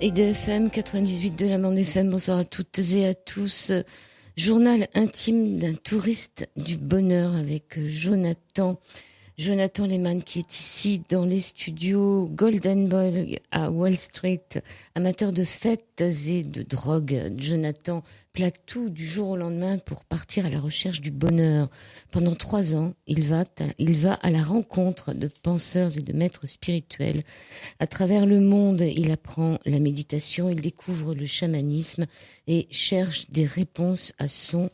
et de FM 98 de la bande FM. Bonsoir à toutes et à tous. Journal intime d'un touriste du bonheur avec Jonathan Lehman qui est ici dans les studios Golden Boy à Wall Street. Amateur de fêtes et de drogue, Jonathan plaque tout du jour au lendemain pour partir à la recherche du bonheur. Pendant 3 ans, il va à la rencontre de penseurs et de maîtres spirituels. À travers le monde, il apprend la méditation, il découvre le chamanisme et cherche des réponses à son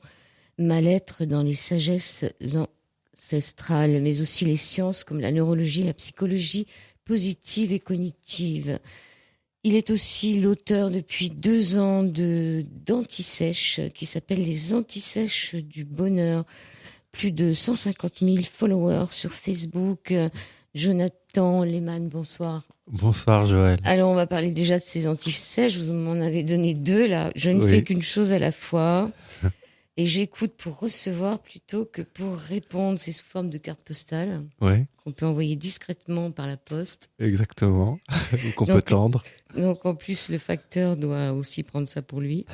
mal-être dans les sagesses ancestrales, mais aussi les sciences comme la neurologie, la psychologie positive et cognitive. Il est aussi l'auteur depuis 2 ans d'Antisèche qui s'appelle Les Antisèches du bonheur. Plus de 150 000 followers sur Facebook. Jonathan Lehman, bonsoir. Bonsoir Joël. Alors on va parler déjà de ces antisèches. Vous m'en avez donné 2 là. Je ne fais qu'une chose à la fois. Et j'écoute pour recevoir plutôt que pour répondre. C'est sous forme de carte postale qu'on peut envoyer discrètement par la poste. Exactement. Ou qu'on peut tendre. Donc en plus, le facteur doit aussi prendre ça pour lui.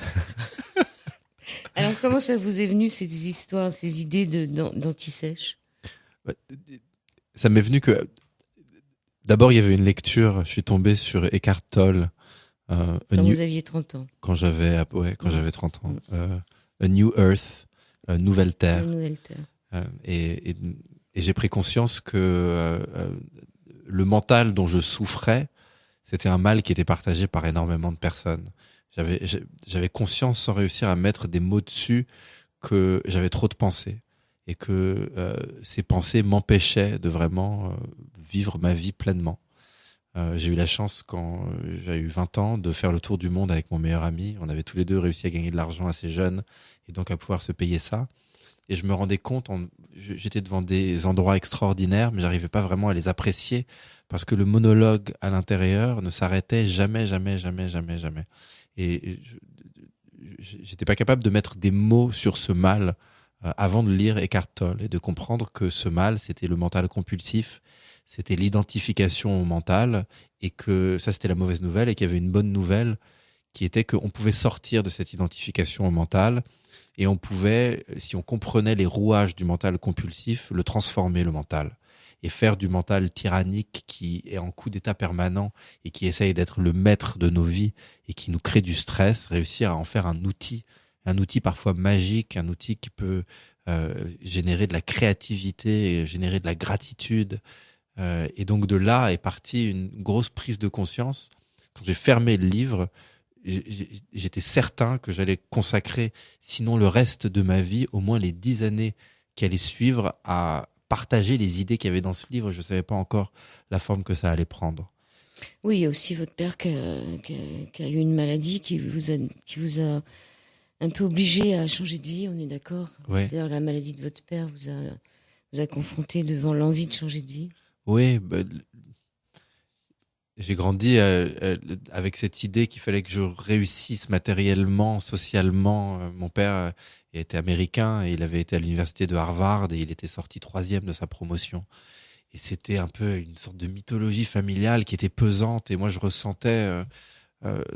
Alors comment ça vous est venu ces histoires, ces idées d'antisèche ? Ça m'est venu que d'abord il y avait une lecture. Je suis tombé sur Eckhart Tolle. Quand vous aviez 30 ans. Quand j'avais 30 ans. A New Earth, Nouvelle Terre. Nouvelle Terre. Et j'ai pris conscience que le mental dont je souffrais, c'était un mal qui était partagé par énormément de personnes. J'avais conscience, sans réussir à mettre des mots dessus, que j'avais trop de pensées et que ces pensées m'empêchaient de vraiment vivre ma vie pleinement. J'ai eu la chance, quand j'ai eu 20 ans, de faire le tour du monde avec mon meilleur ami. On avait tous les deux réussi à gagner de l'argent assez jeunes et donc à pouvoir se payer ça. Et je me rendais compte, j'étais devant des endroits extraordinaires, mais j'arrivais pas vraiment à les apprécier parce que le monologue à l'intérieur ne s'arrêtait jamais. Et j'étais pas capable de mettre des mots sur ce mal avant de lire Eckhart Tolle et de comprendre que ce mal, c'était le mental compulsif. C'était l'identification au mental et que ça, c'était la mauvaise nouvelle et qu'il y avait une bonne nouvelle qui était qu'on pouvait sortir de cette identification au mental et on pouvait, si on comprenait les rouages du mental compulsif, le transformer, le mental, et faire du mental tyrannique qui est en coup d'état permanent et qui essaye d'être le maître de nos vies et qui nous crée du stress, réussir à en faire un outil parfois magique, un outil qui peut générer de la créativité, générer de la gratitude. Et donc de là est partie une grosse prise de conscience. Quand j'ai fermé le livre, j'étais certain que j'allais consacrer, sinon le reste de ma vie, au moins les 10 années qui allaient suivre, à partager les idées qu'il y avait dans ce livre. Je ne savais pas encore la forme que ça allait prendre. Oui, il y a aussi votre père qui a eu une maladie qui vous a un peu obligé à changer de vie, on est d'accord ? C'est-à-dire la maladie de votre père vous a confronté devant l'envie de changer de vie ? Oui, j'ai grandi avec cette idée qu'il fallait que je réussisse matériellement, socialement. Mon père était américain et il avait été à l'université de Harvard et il était sorti 3e de sa promotion. Et c'était un peu une sorte de mythologie familiale qui était pesante et moi je ressentais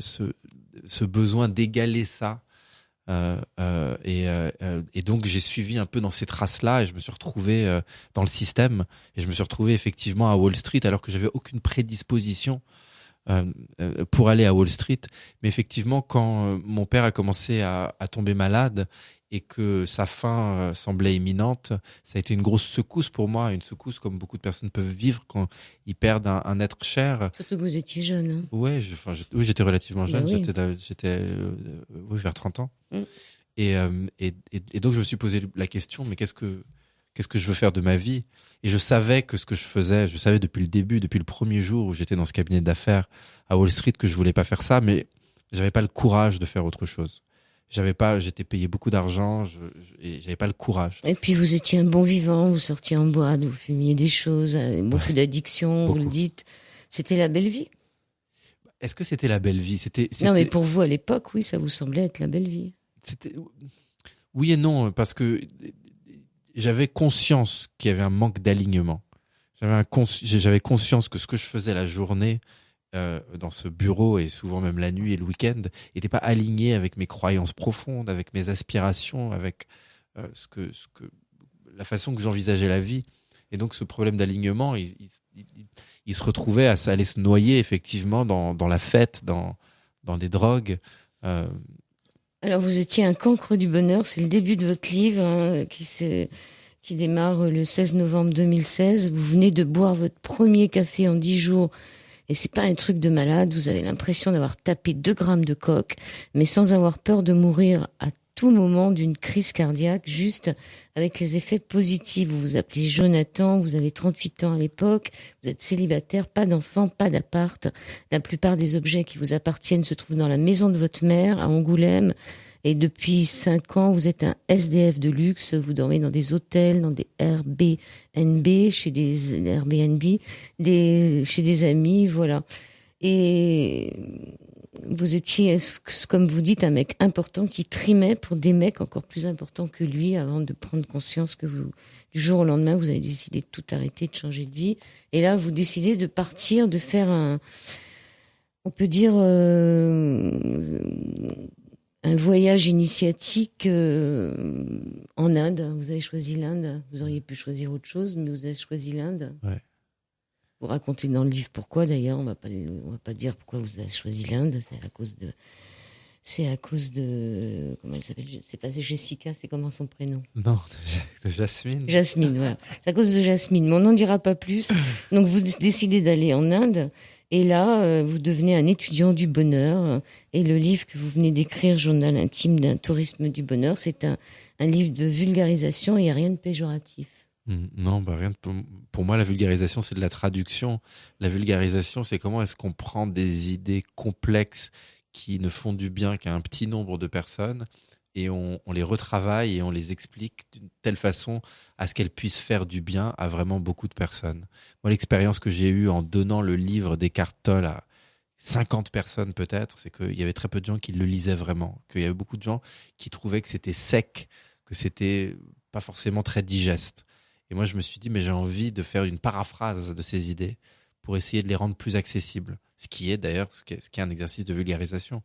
ce besoin d'égaler ça. Et donc j'ai suivi un peu dans ces traces-là et je me suis retrouvé dans le système et je me suis retrouvé effectivement à Wall Street alors que j'avais aucune prédisposition pour aller à Wall Street. Mais effectivement, quand mon père a commencé à tomber malade et que sa fin semblait imminente, ça a été une grosse secousse pour moi, une secousse comme beaucoup de personnes peuvent vivre quand ils perdent un être cher. Surtout que vous étiez jeune. Hein. Oui, j'étais relativement jeune, oui. J'étais vers 30 ans. Et donc je me suis posé la question, mais qu'est-ce que je veux faire de ma vie ? Et je savais que ce que je faisais, je savais depuis le début, depuis le premier jour où j'étais dans ce cabinet d'affaires à Wall Street que je voulais pas faire ça, mais j'avais pas le courage de faire autre chose. J'étais payé beaucoup d'argent et j'avais pas le courage. Et puis vous étiez un bon vivant, vous sortiez en boîte, vous fumiez des choses, beaucoup d'addictions, vous le dites. C'était la belle vie. Est-ce que c'était la belle vie ? Non, mais pour vous à l'époque, oui, ça vous semblait être la belle vie. Oui et non, parce que j'avais conscience qu'il y avait un manque d'alignement. J'avais conscience que ce que je faisais la journée dans ce bureau, et souvent même la nuit et le week-end, n'était pas aligné avec mes croyances profondes, avec mes aspirations, avec la façon que j'envisageais la vie. Et donc ce problème d'alignement, il se retrouvait à aller se noyer effectivement dans la fête, dans les drogues. Alors, vous étiez un cancre du bonheur, c'est le début de votre livre hein, qui démarre le 16 novembre 2016. Vous venez de boire votre premier café en 10 jours et c'est pas un truc de malade. Vous avez l'impression d'avoir tapé 2 grammes de coke, mais sans avoir peur de mourir à tout moment d'une crise cardiaque, juste avec les effets positifs. Vous vous appelez Jonathan, vous avez 38 ans à l'époque, vous êtes célibataire, pas d'enfant, pas d'appart. La plupart des objets qui vous appartiennent se trouvent dans la maison de votre mère à Angoulême. Et depuis 5 ans, vous êtes un SDF de luxe, vous dormez dans des hôtels, dans des Airbnb, chez des amis, voilà. Et vous étiez, comme vous dites, un mec important qui trimait pour des mecs encore plus importants que lui avant de prendre conscience que du jour au lendemain, vous avez décidé de tout arrêter, de changer de vie. Et là, vous décidez de partir, de faire on peut dire, un voyage initiatique en Inde. Vous avez choisi l'Inde. Vous auriez pu choisir autre chose, mais vous avez choisi l'Inde. Ouais. Vous racontez dans le livre pourquoi, d'ailleurs. On va pas dire pourquoi vous avez choisi l'Inde. C'est à cause de, comment elle s'appelle? C'est pas Jessica, c'est comment son prénom? Non, de Jasmine. Jasmine, voilà. C'est à cause de Jasmine, mais on n'en dira pas plus. Donc vous décidez d'aller en Inde. Et là, vous devenez un étudiant du bonheur. Et le livre que vous venez d'écrire, Journal intime d'un tourisme du bonheur, c'est un livre de vulgarisation. Il n'y a rien de péjoratif. Non, rien. Pour moi, la vulgarisation, c'est de la traduction. La vulgarisation, c'est comment est-ce qu'on prend des idées complexes qui ne font du bien qu'à un petit nombre de personnes et on les retravaille et on les explique d'une telle façon à ce qu'elles puissent faire du bien à vraiment beaucoup de personnes. Moi, l'expérience que j'ai eue en donnant le livre d'Eckhart Tolle à 50 personnes peut-être, c'est qu'il y avait très peu de gens qui le lisaient vraiment, qu'il y avait beaucoup de gens qui trouvaient que c'était sec, que c'était pas forcément très digeste. Et moi, je me suis dit, mais j'ai envie de faire une paraphrase de ces idées pour essayer de les rendre plus accessibles. Ce qui est d'ailleurs ce qui est un exercice de vulgarisation.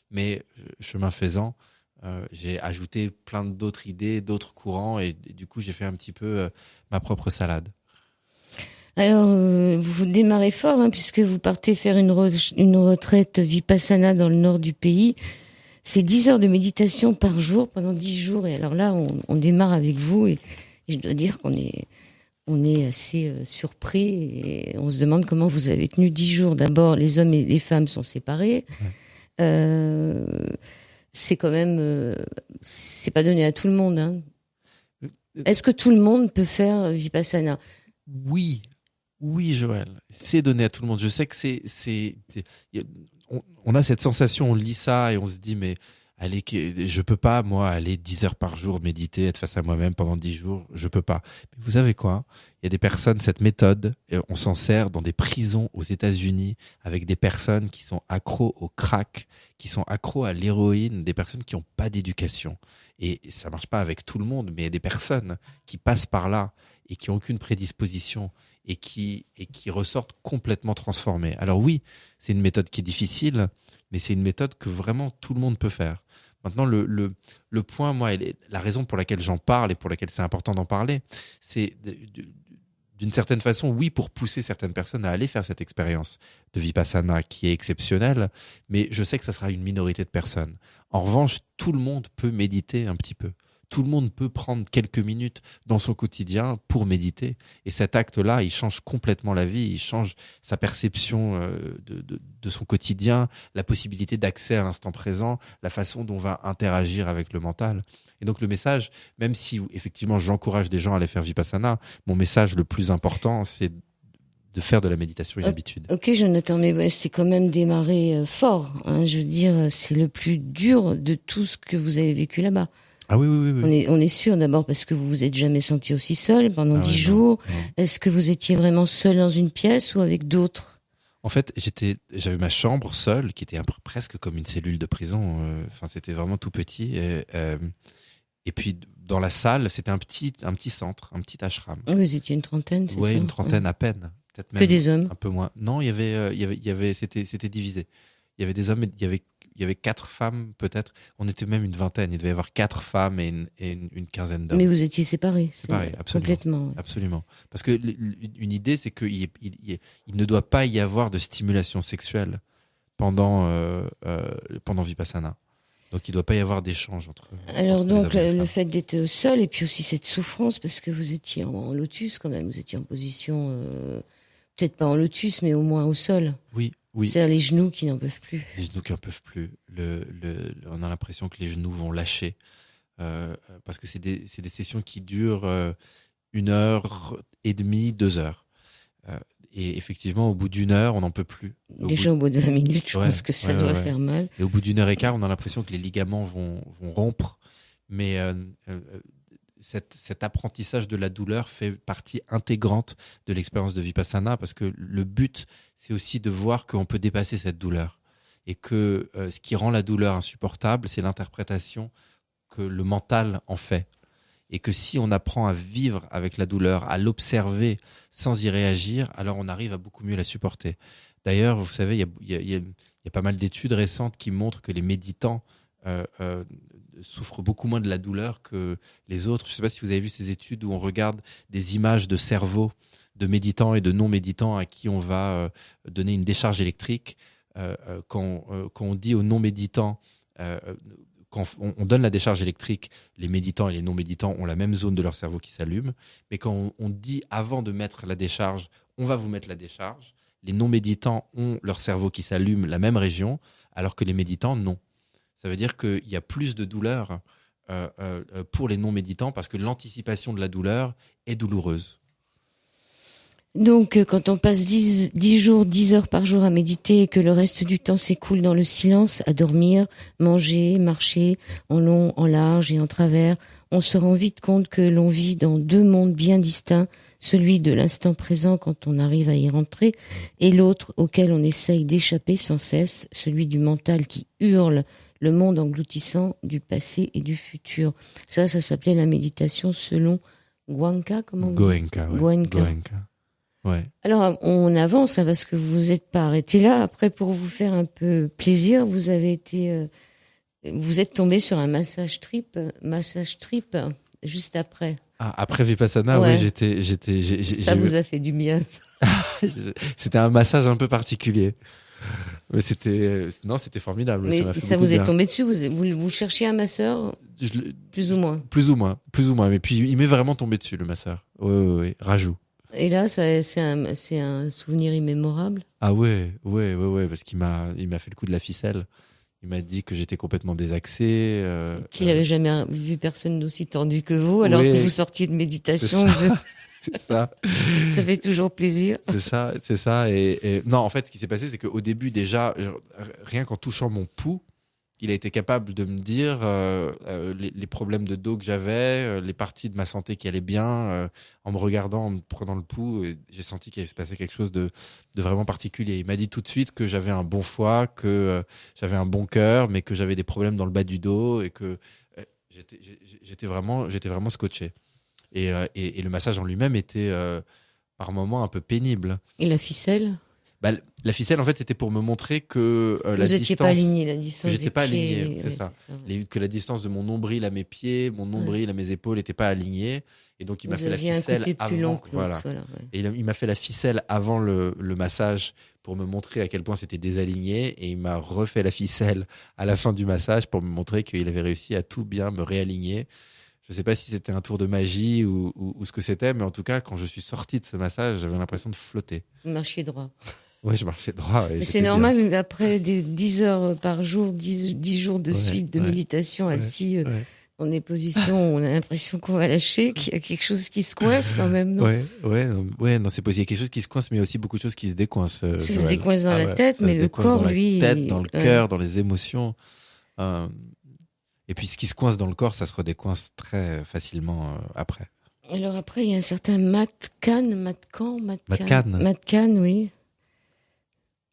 Mais chemin faisant, j'ai ajouté plein d'autres idées, d'autres courants, et du coup, j'ai fait un petit peu ma propre salade. Alors, vous démarrez fort, hein, puisque vous partez faire une retraite vipassana dans le nord du pays. C'est 10 heures de méditation par jour pendant 10 jours. Et alors là, on démarre avec vous et je dois dire qu'on est assez surpris et on se demande comment vous avez tenu 10 jours. D'abord, les hommes et les femmes sont séparés. C'est quand même... c'est pas donné à tout le monde. Hein. Est-ce que tout le monde peut faire Vipassana ? Oui, Joël. C'est donné à tout le monde. Je sais que on a cette sensation, on lit ça et on se dit, mais... Allez, je peux pas, moi, aller 10 heures par jour méditer, être face à moi-même pendant 10 jours. Je peux pas. Mais vous savez quoi? Il y a des personnes, cette méthode, on s'en sert dans des prisons aux États-Unis avec des personnes qui sont accros au crack, qui sont accros à l'héroïne, des personnes qui n'ont pas d'éducation. Et ça marche pas avec tout le monde, mais il y a des personnes qui passent par là et qui n'ont aucune prédisposition et qui ressortent complètement transformées. Alors oui, c'est une méthode qui est difficile, mais c'est une méthode que vraiment tout le monde peut faire. Maintenant, le point, moi, la raison pour laquelle j'en parle et pour laquelle c'est important d'en parler, c'est d'une certaine façon, oui, pour pousser certaines personnes à aller faire cette expérience de Vipassana qui est exceptionnelle, mais je sais que ça sera une minorité de personnes. En revanche, tout le monde peut méditer un petit peu. Tout le monde peut prendre quelques minutes dans son quotidien pour méditer. Et cet acte-là, il change complètement la vie, il change sa perception de son quotidien, la possibilité d'accès à l'instant présent, la façon dont on va interagir avec le mental. Et donc le message, même si effectivement j'encourage des gens à aller faire Vipassana, mon message le plus important, c'est de faire de la méditation une habitude. Ok, Jonathan, mais c'est quand même démarré fort. Hein, je veux dire, c'est le plus dur de tout ce que vous avez vécu là-bas. Ah oui. On est sûr d'abord parce que vous vous êtes jamais senti aussi seul pendant 10 jours. Non. Est-ce que vous étiez vraiment seul dans une pièce ou avec d'autres ? En fait, j'avais ma chambre seule, qui était presque comme une cellule de prison. Enfin, c'était vraiment tout petit. Et puis dans la salle, c'était un petit centre, un petit ashram. Vous étiez une trentaine, c'est ça ? Oui, une trentaine à peine. peut-être Que même des hommes. un peu moins. Non, c'était divisé. Il y avait des hommes, et il y avait 4 femmes peut-être. On était même une vingtaine. Il devait y avoir 4 femmes et une quinzaine Mais d'hommes. vous étiez séparés. C'est pareil, absolument. Complètement. Ouais. Absolument. Parce que une idée, c'est qu'il il ne doit pas y avoir de stimulation sexuelle pendant Vipassana. Donc il ne doit pas y avoir d'échange Alors entre donc les hommes et les le femmes. fait d'être seul et puis aussi cette souffrance parce que vous étiez en lotus quand même, vous étiez en position peut-être pas en lotus mais au moins au sol. Oui, oui. C'est-à-dire les genoux qui n'en peuvent plus. Les genoux qui n'en peuvent plus. On a l'impression que les genoux vont lâcher. Parce que c'est des sessions qui durent 1 heure et demie, 2 heures. Et effectivement, au bout d'1 heure, on n'en peut plus. Déjà au bout de 20 minutes, je Ouais, pense que ça doit faire mal. Et au bout d'1 heure et quart, on a l'impression que les ligaments vont rompre. Mais cet apprentissage de la douleur fait partie intégrante de l'expérience de Vipassana parce que le but, c'est aussi de voir qu'on peut dépasser cette douleur. Et que ce qui rend la douleur insupportable, c'est l'interprétation que le mental en fait. Et que si on apprend à vivre avec la douleur, à l'observer sans y réagir, alors on arrive à beaucoup mieux la supporter. D'ailleurs, vous savez, il y a pas mal d'études récentes qui montrent que les méditants souffrent beaucoup moins de la douleur que les autres. Je ne sais pas si vous avez vu ces études où on regarde des images de cerveau de méditants et de non-méditants à qui on va donner une décharge électrique. Quand on dit aux non-méditants... quand on donne la décharge électrique, les méditants et les non-méditants ont la même zone de leur cerveau qui s'allume. Mais quand on dit avant de mettre la décharge, on va vous mettre la décharge, les non-méditants ont leur cerveau qui s'allume, la même région, alors que les méditants, non. Ça veut dire qu'il y a plus de douleur pour les non-méditants parce que l'anticipation de la douleur est douloureuse. Donc, quand on passe 10 jours, 10 heures par jour à méditer et que le reste du temps s'écoule dans le silence, à dormir, manger, marcher, en long, en large et en travers, on se rend vite compte que l'on vit dans 2 mondes bien distincts, celui de l'instant présent quand on arrive à y rentrer, et l'autre auquel on essaye d'échapper sans cesse, celui du mental qui hurle, le monde engloutissant du passé et du futur. Ça s'appelait la méditation selon Goenka, comment on dit ? Goenka, ouais. Goenka. Ouais. Alors, on avance hein, parce que vous n'êtes pas arrêté là. Après, pour vous faire un peu plaisir, vous êtes tombé sur un massage trip juste après. Ah, après Vipassana, Ouais. oui, Ça vous a fait du bien. C'était un massage un peu particulier. Mais c'était formidable. Mais ça m'a fait ça beaucoup vous de est bien. tombé dessus. Vous cherchiez un masseur, plus ou moins. Plus ou moins. Mais puis il m'est vraiment tombé dessus, le masseur. Ouais. Rajout. Et là, c'est un souvenir immémorable. Ah ouais, parce qu'il m'a fait le coup de la ficelle. Il m'a dit que j'étais complètement désaxé. Qu'il n'avait jamais vu personne d'aussi tendu que vous, alors Ouais. que vous sortiez de méditation. C'est ça. Ça fait toujours plaisir. C'est ça. Et non, en fait, ce qui s'est passé, c'est qu'au début, déjà, rien qu'en touchant mon pouls, il a été capable de me dire les problèmes de dos que j'avais, les parties de ma santé qui allaient bien. En me regardant, en me prenant le pouls, j'ai senti qu'il se passait quelque chose de vraiment particulier. Il m'a dit tout de suite que j'avais un bon foie, que j'avais un bon cœur, mais que j'avais des problèmes dans le bas du dos et que j'étais vraiment scotché. Et le massage en lui-même était par moments un peu pénible. Et la ficelle? La ficelle, en fait, c'était pour me montrer que la Vous distance... n'étiez pas aligné, la distance J'étais des pas pieds, aligné, c'est ça. ouais. Que la distance de mon nombril à mes pieds, mon nombril à mes épaules n'était pas alignée. Et donc, il m'a Vous fait la aviez un ficelle côté plus avant. long que l'autre, Voilà. voilà, ouais. Et il m'a fait la ficelle avant le massage pour me montrer à quel point c'était désaligné. Et il m'a refait la ficelle à la fin du massage pour me montrer qu'il avait réussi à tout bien me réaligner. Je ne sais pas si c'était un tour de magie ou ce que c'était, mais en tout cas, quand je suis sorti de ce massage, j'avais l'impression de flotter. Vous marchiez droit. Ouais, je marchais droit. Mais c'est normal, après des 10 heures par jour, 10 jours de suite de méditation assis dans des positions où on a l'impression qu'on va lâcher, qu'il y a quelque chose qui se coince quand même, non? Non, c'est possible. Il y a quelque chose qui se coince, mais il y a aussi beaucoup de choses qui se décoincent. Ça se décoince dans la tête, ça mais se le décoince corps, dans lui... la tête, dans le cœur, dans les émotions. Et puis, ce qui se coince dans le corps, ça se redécoince très facilement après. Alors après, il y a un certain Matt Kahn, oui.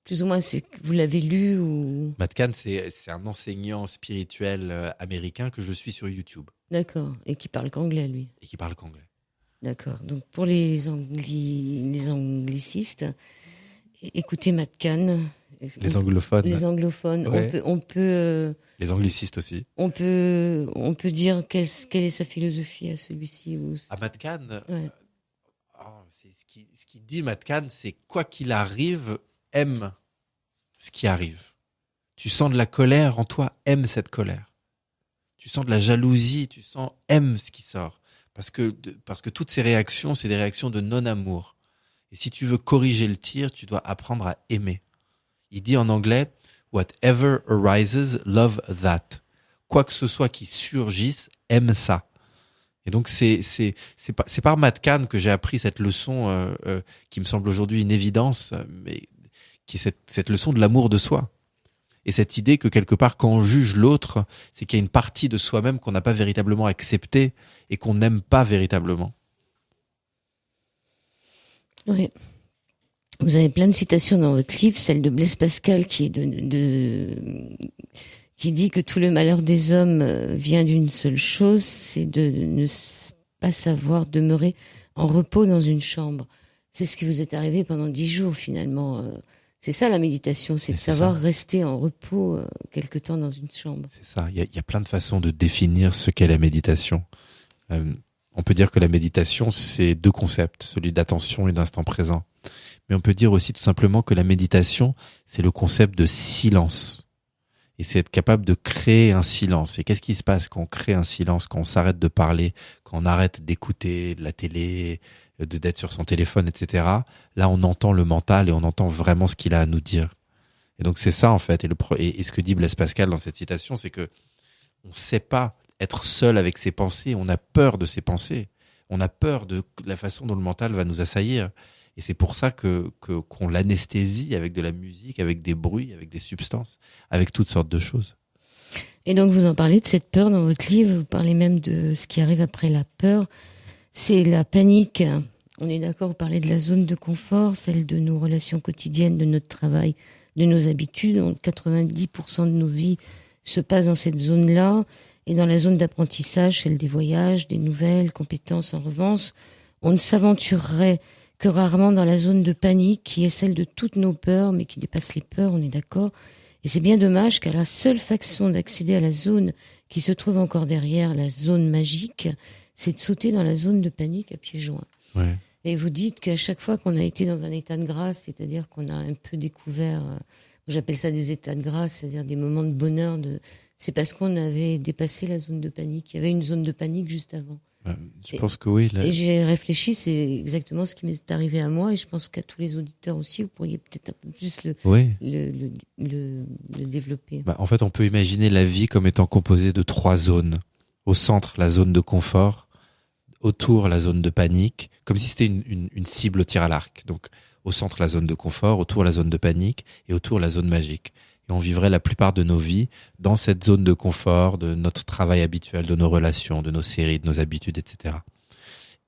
Plus ou moins, vous l'avez lu ou... Matt Kahn, c'est un enseignant spirituel américain que je suis sur YouTube. D'accord, et qui parle qu'anglais, lui. Et qui parle qu'anglais. D'accord. Donc pour les anglicistes, écoutez Matt Kahn. Les anglophones. Les anglophones. Ouais. On Les anglicistes aussi. on peut dire quelle est sa philosophie à celui-ci ou... Matt Kahn, Ouais. c'est ce qu'il dit, Matt Kahn, c'est quoi qu'il arrive, aime ce qui arrive. Tu sens de la colère en toi, aime cette colère. Tu sens de la jalousie, aime ce qui sort. Parce que toutes ces réactions, c'est des réactions de non-amour. Et si tu veux corriger le tir, tu dois apprendre à aimer. Il dit en anglais, whatever arises, love that. Quoi que ce soit qui surgisse, aime ça. Et donc c'est par Matt Kahn que j'ai appris cette leçon qui me semble aujourd'hui une évidence, mais qui est cette leçon de l'amour de soi. Et cette idée que quelque part, quand on juge l'autre, c'est qu'il y a une partie de soi-même qu'on n'a pas véritablement acceptée et qu'on n'aime pas véritablement. Oui. Vous avez plein de citations dans votre livre, celle de Blaise Pascal qui est qui dit que tout le malheur des hommes vient d'une seule chose, c'est de ne pas savoir demeurer en repos dans une chambre. C'est ce qui vous est arrivé pendant 10 jours finalement. C'est ça la méditation, c'est de savoir rester en repos quelque temps dans une chambre. C'est ça, il y a plein de façons de définir ce qu'est la méditation. On peut dire que la méditation, c'est deux concepts, celui d'attention et d'instant présent. Mais on peut dire aussi tout simplement que la méditation, c'est le concept de silence. Et c'est être capable de créer un silence. Et qu'est-ce qui se passe quand on crée un silence, quand on s'arrête de parler, quand on arrête d'écouter de la télé, d'être sur son téléphone, etc. Là, on entend le mental et on entend vraiment ce qu'il a à nous dire. Et donc c'est ça en fait. Et ce que dit Blaise Pascal dans cette citation, c'est que on ne sait pas être seul avec ses pensées. On a peur de ses pensées. On a peur de la façon dont le mental va nous assaillir. Et c'est pour ça qu'on l'anesthésie avec de la musique, avec des bruits, avec des substances, avec toutes sortes de choses. Et donc vous en parlez de cette peur dans votre livre, vous parlez même de ce qui arrive après la peur, c'est la panique. On est d'accord, vous parlez de la zone de confort, celle de nos relations quotidiennes, de notre travail, de nos habitudes. 90% de nos vies se passent dans cette zone-là. Et dans la zone d'apprentissage, celle des voyages, des nouvelles compétences, en revanche, on ne s'aventurerait que rarement dans la zone de panique qui est celle de toutes nos peurs, mais qui dépasse les peurs, on est d'accord. Et c'est bien dommage car la seule façon d'accéder à la zone qui se trouve encore derrière la zone magique, c'est de sauter dans la zone de panique à pieds joints. Ouais. Et vous dites qu'à chaque fois qu'on a été dans un état de grâce, c'est-à-dire qu'on a un peu découvert, j'appelle ça des états de grâce, c'est-à-dire des moments de bonheur, c'est parce qu'on avait dépassé la zone de panique. Il y avait une zone de panique juste avant. Je pense que oui. Et j'ai réfléchi, c'est exactement ce qui m'est arrivé à moi, et je pense qu'à tous les auditeurs aussi, vous pourriez peut-être un peu plus le développer. En fait, on peut imaginer la vie comme étant composée de 3 zones. Au centre, la zone de confort. Autour, la zone de panique. Comme si c'était une cible au tir à l'arc. Donc, au centre, la zone de confort. Autour, la zone de panique. Et autour, la zone magique. Et on vivrait la plupart de nos vies dans cette zone de confort, de notre travail habituel, de nos relations, de nos séries, de nos habitudes, etc.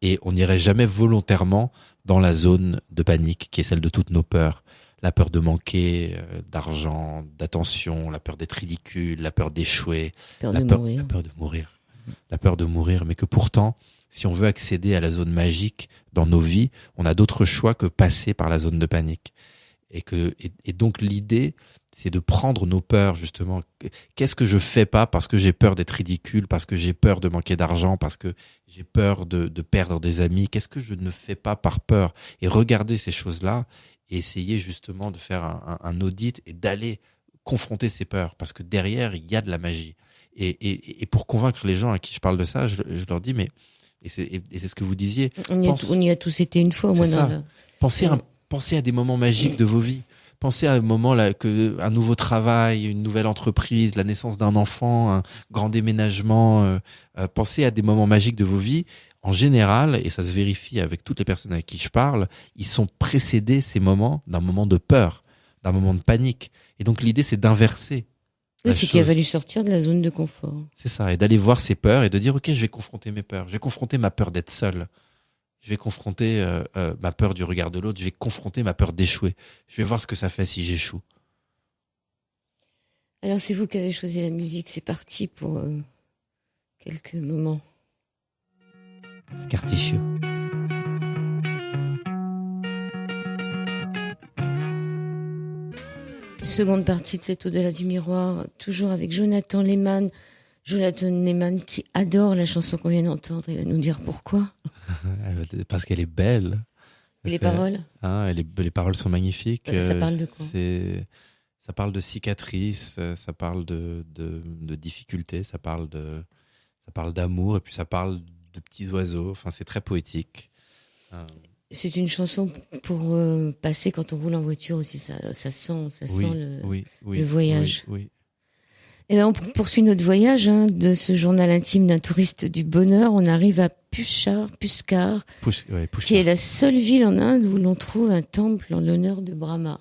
Et on n'irait jamais volontairement dans la zone de panique, qui est celle de toutes nos peurs. La peur de manquer d'argent, d'attention, la peur d'être ridicule, la peur d'échouer, la peur de mourir. La peur de mourir, mais que pourtant, si on veut accéder à la zone magique dans nos vies, on a d'autres choix que passer par la zone de panique. Et donc l'idée, c'est de prendre nos peurs, justement. Qu'est-ce que je fais pas parce que j'ai peur d'être ridicule, parce que j'ai peur de manquer d'argent, parce que j'ai peur de perdre des amis? Qu'est-ce que je ne fais pas par peur? Et regarder ces choses-là et essayer justement de faire un audit et d'aller confronter ces peurs, parce que derrière, il y a de la magie. Et pour convaincre les gens à qui je parle de ça, je leur dis, mais, et c'est ce que vous disiez. On y a tous été une fois, au moins. Pensez à des moments magiques de vos vies. Pensez à un moment là, un nouveau travail, une nouvelle entreprise, la naissance d'un enfant, un grand déménagement. Pensez à des moments magiques de vos vies. En général, et ça se vérifie avec toutes les personnes avec qui je parle, ils sont précédés, ces moments, d'un moment de peur, d'un moment de panique. Et donc l'idée, c'est d'inverser. C'est qu'il a fallu sortir de la zone de confort. C'est ça, et d'aller voir ses peurs et de dire, ok, je vais confronter mes peurs. Je vais confronter ma peur d'être seul. Je vais confronter ma peur du regard de l'autre. Je vais confronter ma peur d'échouer. Je vais voir ce que ça fait si j'échoue. Alors, c'est vous qui avez choisi la musique. C'est parti pour quelques moments. Scarticcio. Seconde partie de cet Au-delà du miroir, toujours avec Jonathan Lehmann. Jonathan Lehmann qui adore la chanson qu'on vient d'entendre. Il va nous dire pourquoi. Parce qu'elle est belle. Et les paroles les paroles sont magnifiques. Ça parle de quoi? Ça parle de cicatrices, ça parle de difficultés, ça parle d'amour, et puis ça parle de petits oiseaux. Enfin, c'est très poétique. C'est une chanson pour passer quand on roule en voiture aussi. Ça sent le voyage. Oui. Et là, on poursuit notre voyage de ce journal intime d'un touriste du bonheur. On arrive à Pushkar, qui est la seule ville en Inde où l'on trouve un temple en l'honneur de Brahma.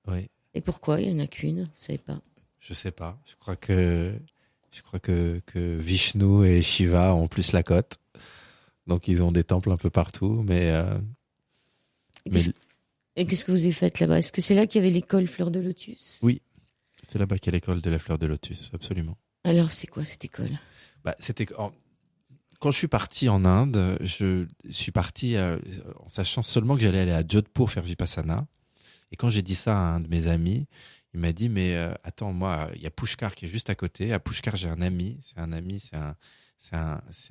Oui. Et pourquoi? Il n'y en a qu'une, vous ne savez pas? Je sais pas. Je crois que Vishnu et Shiva ont plus la cote. Donc ils ont des temples un peu partout, Et qu'est-ce que vous avez fait là-bas? Est-ce que c'est là qu'il y avait l'école Fleur de Lotus? Oui, c'est là-bas qu'il y a l'école de la Fleur de Lotus, absolument. Alors c'est quoi cette école? Quand je suis parti en Inde, je suis parti en sachant seulement que j'allais aller à Jodhpur faire Vipassana. Et quand j'ai dit ça à un de mes amis, il m'a dit mais attends, moi il y a Pushkar qui est juste à côté. À Pushkar j'ai un ami, c'est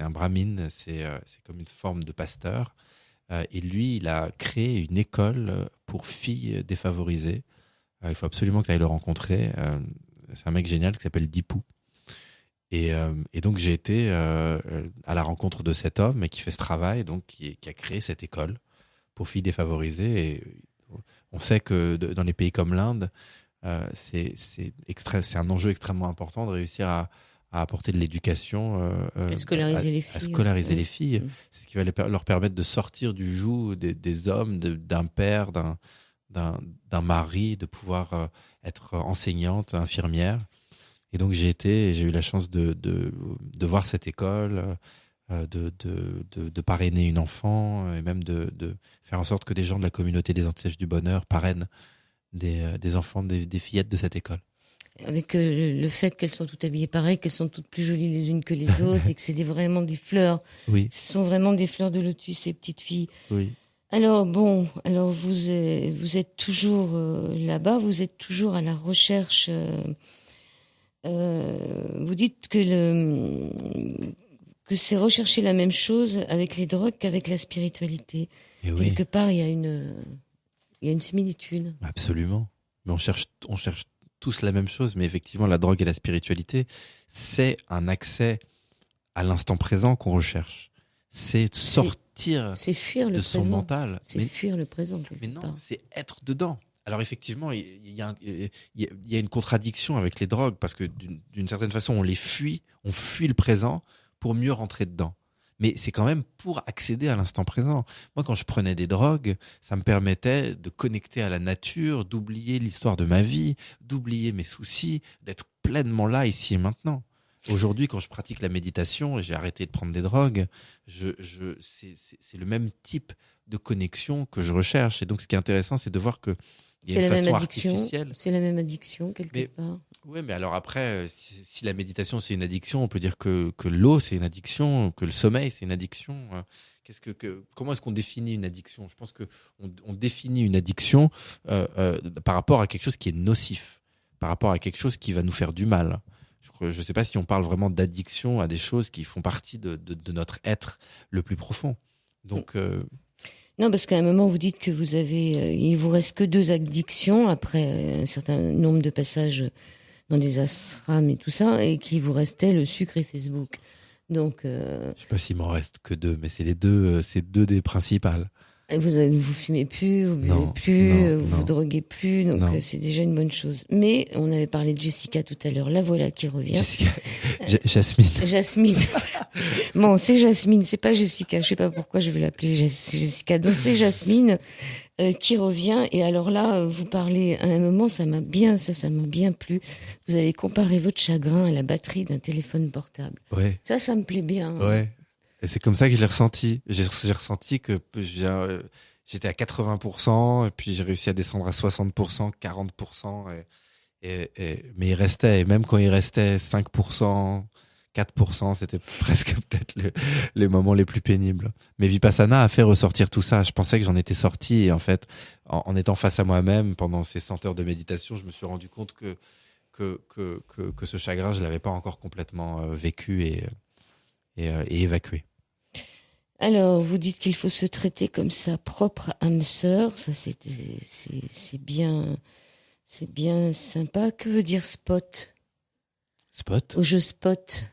un brahmine, c'est comme une forme de pasteur. Et lui, il a créé une école pour filles défavorisées. Il faut absolument que tu ailles le rencontrer. C'est un mec génial qui s'appelle Dipu. Et donc, j'ai été à la rencontre de cet homme et qui fait ce travail, donc qui a créé cette école pour filles défavorisées. Et on sait que dans les pays comme l'Inde, c'est un enjeu extrêmement important de réussir à apporter de l'éducation, à scolariser les filles. À scolariser les filles. C'est ce qui va leur permettre de sortir du joug des hommes, d'un père, d'un mari, de pouvoir être enseignante, infirmière. Et donc j'ai eu la chance de voir cette école, de parrainer une enfant, et même de faire en sorte que des gens de la communauté des Antilles du Bonheur parrainent des enfants, des fillettes de cette école. Avec le fait qu'elles sont toutes habillées pareil, qu'elles sont toutes plus jolies les unes que les autres, et que c'est vraiment des fleurs. Oui. Ce sont vraiment des fleurs de lotus, ces petites filles. Oui. Alors vous êtes toujours là-bas, vous êtes toujours à la recherche. Vous dites que c'est rechercher la même chose avec les drogues qu'avec la spiritualité. Et oui. Quelque part, il y a une similitude. Absolument. Mais on cherche tous la même chose, mais effectivement, la drogue et la spiritualité, c'est un accès à l'instant présent qu'on recherche. C'est sortir c'est fuir le de son mental. C'est fuir le présent. Mais non, c'est être dedans. Alors effectivement, il y a une contradiction avec les drogues, parce que d'une certaine façon, on fuit le présent pour mieux rentrer dedans. Mais c'est quand même pour accéder à l'instant présent. Moi, quand je prenais des drogues, ça me permettait de connecter à la nature, d'oublier l'histoire de ma vie, d'oublier mes soucis, d'être pleinement là, ici et maintenant. Aujourd'hui, quand je pratique la méditation, j'ai arrêté de prendre des drogues, c'est le même type de connexion que je recherche. Et donc, ce qui est intéressant, c'est de voir que c'est la même addiction. C'est la même addiction, quelque part. Oui, mais alors après, si la méditation, c'est une addiction, on peut dire que l'eau, c'est une addiction, que le sommeil, c'est une addiction. Comment est-ce qu'on définit une addiction? Je pense qu'on définit une addiction par rapport à quelque chose qui est nocif, par rapport à quelque chose qui va nous faire du mal. Je ne sais pas si on parle vraiment d'addiction à des choses qui font partie de notre être le plus profond. Donc... Non, parce qu'à un moment, vous dites que il vous reste que 2 addictions après un certain nombre de passages dans des ashrams et tout ça, et qu'il vous restait le sucre et Facebook. Donc, je sais pas s'il m'en reste que 2, mais c'est c'est 2 des principales. Vous fumez plus, vous buvez plus, vous droguez plus, donc c'est déjà une bonne chose. Mais on avait parlé de Jessica tout à l'heure, la voilà qui revient. Jasmine. Jasmine. Bon, c'est Jasmine, c'est pas Jessica. Je sais pas pourquoi je vais l'appeler Jessica. Donc c'est Jasmine qui revient. Et alors là, vous parlez à un moment, ça m'a bien plu. Vous avez comparé votre chagrin à la batterie d'un téléphone portable. Ouais. Ça me plaît bien. Ouais. Et c'est comme ça que je l'ai ressenti. J'ai ressenti que j'étais à 80%, et puis j'ai réussi à descendre à 60%, 40%. Mais il restait, et même quand il restait 5%, 4%, c'était presque peut-être les moments les plus pénibles. Mais Vipassana a fait ressortir tout ça. Je pensais que j'en étais sorti et en fait, en étant face à moi-même pendant ces 100 heures de méditation, je me suis rendu compte que ce chagrin, je l'avais pas encore complètement vécu et évacué. Alors, vous dites qu'il faut se traiter comme sa propre âme sœur. Ça, c'est bien sympa. Que veut dire spot? Spot? Au jeu spot.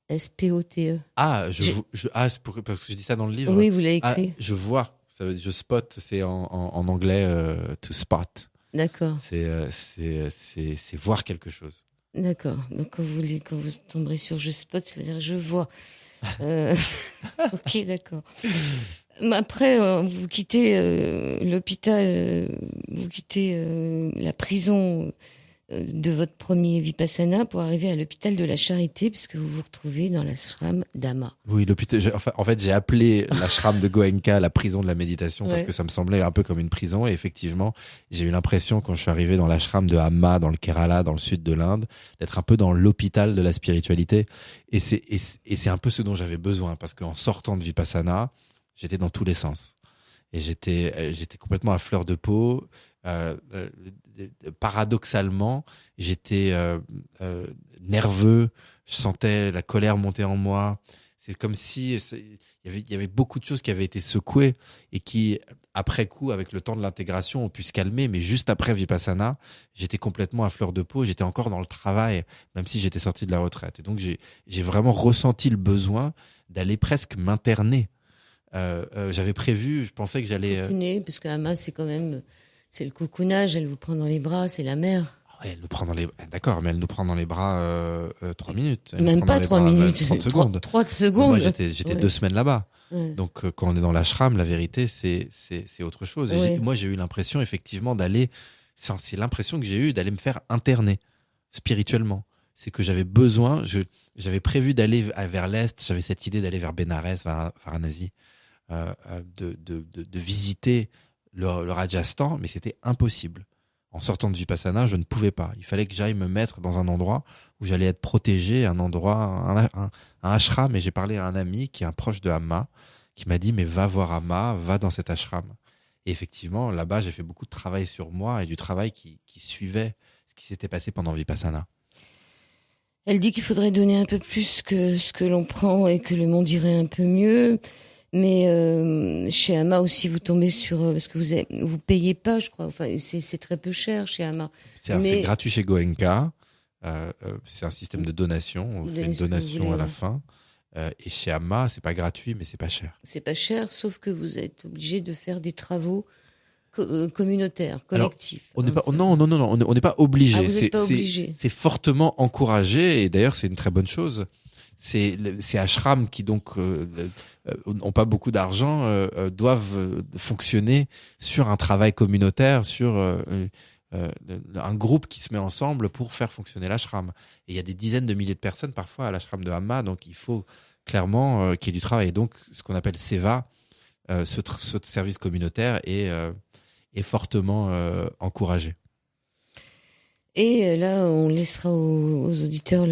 S-P-O-T-E. Ah, c'est parce que je dis ça dans le livre. Oui, vous l'avez Ah, écrit. je vois. Ça veut dire, je spot, c'est en anglais to spot. D'accord. C'est voir quelque chose. D'accord. Donc, quand vous tomberez sur je spot, ça veut dire je vois. Ok, d'accord. Mais après, vous quittez l'hôpital, vous quittez la prison de votre premier Vipassana pour arriver à l'hôpital de la Charité, puisque vous vous retrouvez dans l'ashram d'Ama. Oui, l'hôpital. En fait, j'ai appelé l'ashram de Goenka la prison de la méditation parce que ça me semblait un peu comme une prison. Et effectivement, j'ai eu l'impression quand je suis arrivé dans l'ashram de Amma, dans le Kerala, dans le sud de l'Inde, d'être un peu dans l'hôpital de la spiritualité. Et c'est un peu ce dont j'avais besoin parce qu'en sortant de Vipassana, j'étais dans tous les sens. Et j'étais complètement à fleur de peau. Paradoxalement, j'étais nerveux, je sentais la colère monter en moi. C'est comme si il y avait beaucoup de choses qui avaient été secouées et qui, après coup, avec le temps de l'intégration, ont pu se calmer. Mais juste après Vipassana, j'étais complètement à fleur de peau. J'étais encore dans le travail, même si j'étais sorti de la retraite. Et donc, j'ai vraiment ressenti le besoin d'aller presque m'interner. J'avais prévu, je pensais que j'allais... Cocooner, parce que Ama, c'est quand même... C'est le cocoonage, elle vous prend dans les bras, c'est la mère. Ouais, elle nous prend dans les... D'accord, mais elle nous prend dans les bras 3 minutes. Même pas 3 minutes, 30 secondes. 3 secondes. Moi, j'étais 2 semaines là-bas. Ouais. Donc, quand on est dans l'ashram, la vérité, c'est autre chose. Et moi, j'ai eu l'impression, effectivement, d'aller... C'est l'impression que j'ai eue d'aller me faire interner spirituellement. C'est que j'avais besoin... J'avais prévu d'aller vers l'Est. J'avais cette idée d'aller vers Bénarès, Varanasi, de visiter le Rajasthan, mais c'était impossible. En sortant de Vipassana, je ne pouvais pas. Il fallait que j'aille me mettre dans un endroit où j'allais être protégé, un endroit, un ashram. Et j'ai parlé à un ami qui est un proche de Amma, qui m'a dit, mais va voir Amma, va dans cet ashram. Et effectivement, là-bas, j'ai fait beaucoup de travail sur moi et du travail qui suivait ce qui s'était passé pendant Vipassana. Elle dit qu'il faudrait donner un peu plus que ce que l'on prend et que le monde irait un peu mieux. Mais chez Amma aussi, vous tombez sur... parce que vous payez pas, je crois. Enfin, c'est très peu cher chez Amma. C'est gratuit chez Goenka. C'est un système de donation. On fait une donation à la fin. Et chez Amma, c'est pas gratuit, mais c'est pas cher. C'est pas cher, sauf que vous êtes obligé de faire des travaux communautaires, collectifs. Alors, non, on n'est pas obligé. Ah, vous n'êtes pas obligé. C'est fortement encouragé, et d'ailleurs, c'est une très bonne chose. Ces ashrams qui donc n'ont pas beaucoup d'argent doivent fonctionner sur un travail communautaire, sur un groupe qui se met ensemble pour faire fonctionner l'ashram. Et il y a des dizaines de milliers de personnes parfois à l'ashram de Amma, donc il faut clairement qu'il y ait du travail. Et donc ce qu'on appelle Seva, ce service communautaire est fortement encouragé. Et là, on laissera aux auditeurs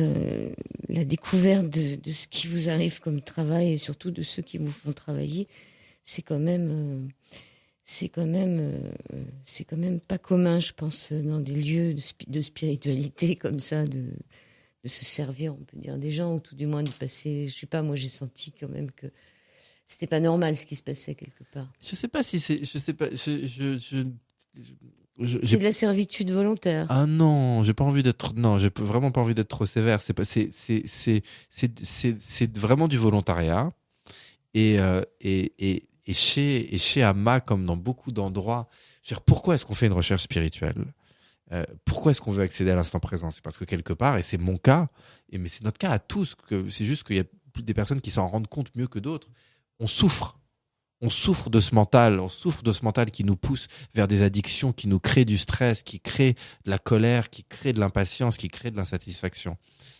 la découverte de ce qui vous arrive comme travail et surtout de ceux qui vous font travailler. C'est quand même pas commun, je pense, dans des lieux de spiritualité comme ça, de se servir, on peut dire, des gens, ou tout du moins de passer. Je sais pas, moi, j'ai senti quand même que c'était pas normal ce qui se passait quelque part. Je sais pas si c'est, je sais pas, c'est de la servitude volontaire. Ah non, j'ai vraiment pas envie d'être trop sévère. C'est vraiment du volontariat. Et chez Amma, comme dans beaucoup d'endroits, je veux dire, pourquoi est-ce qu'on fait une recherche spirituelle? Pourquoi est-ce qu'on veut accéder à l'instant présent? C'est parce que quelque part, et c'est mon cas, mais c'est notre cas à tous, que c'est juste qu'il y a des personnes qui s'en rendent compte mieux que d'autres. On souffre de ce mental qui nous pousse vers des addictions, qui nous crée du stress, qui crée de la colère, qui crée de l'impatience, qui crée de l'insatisfaction.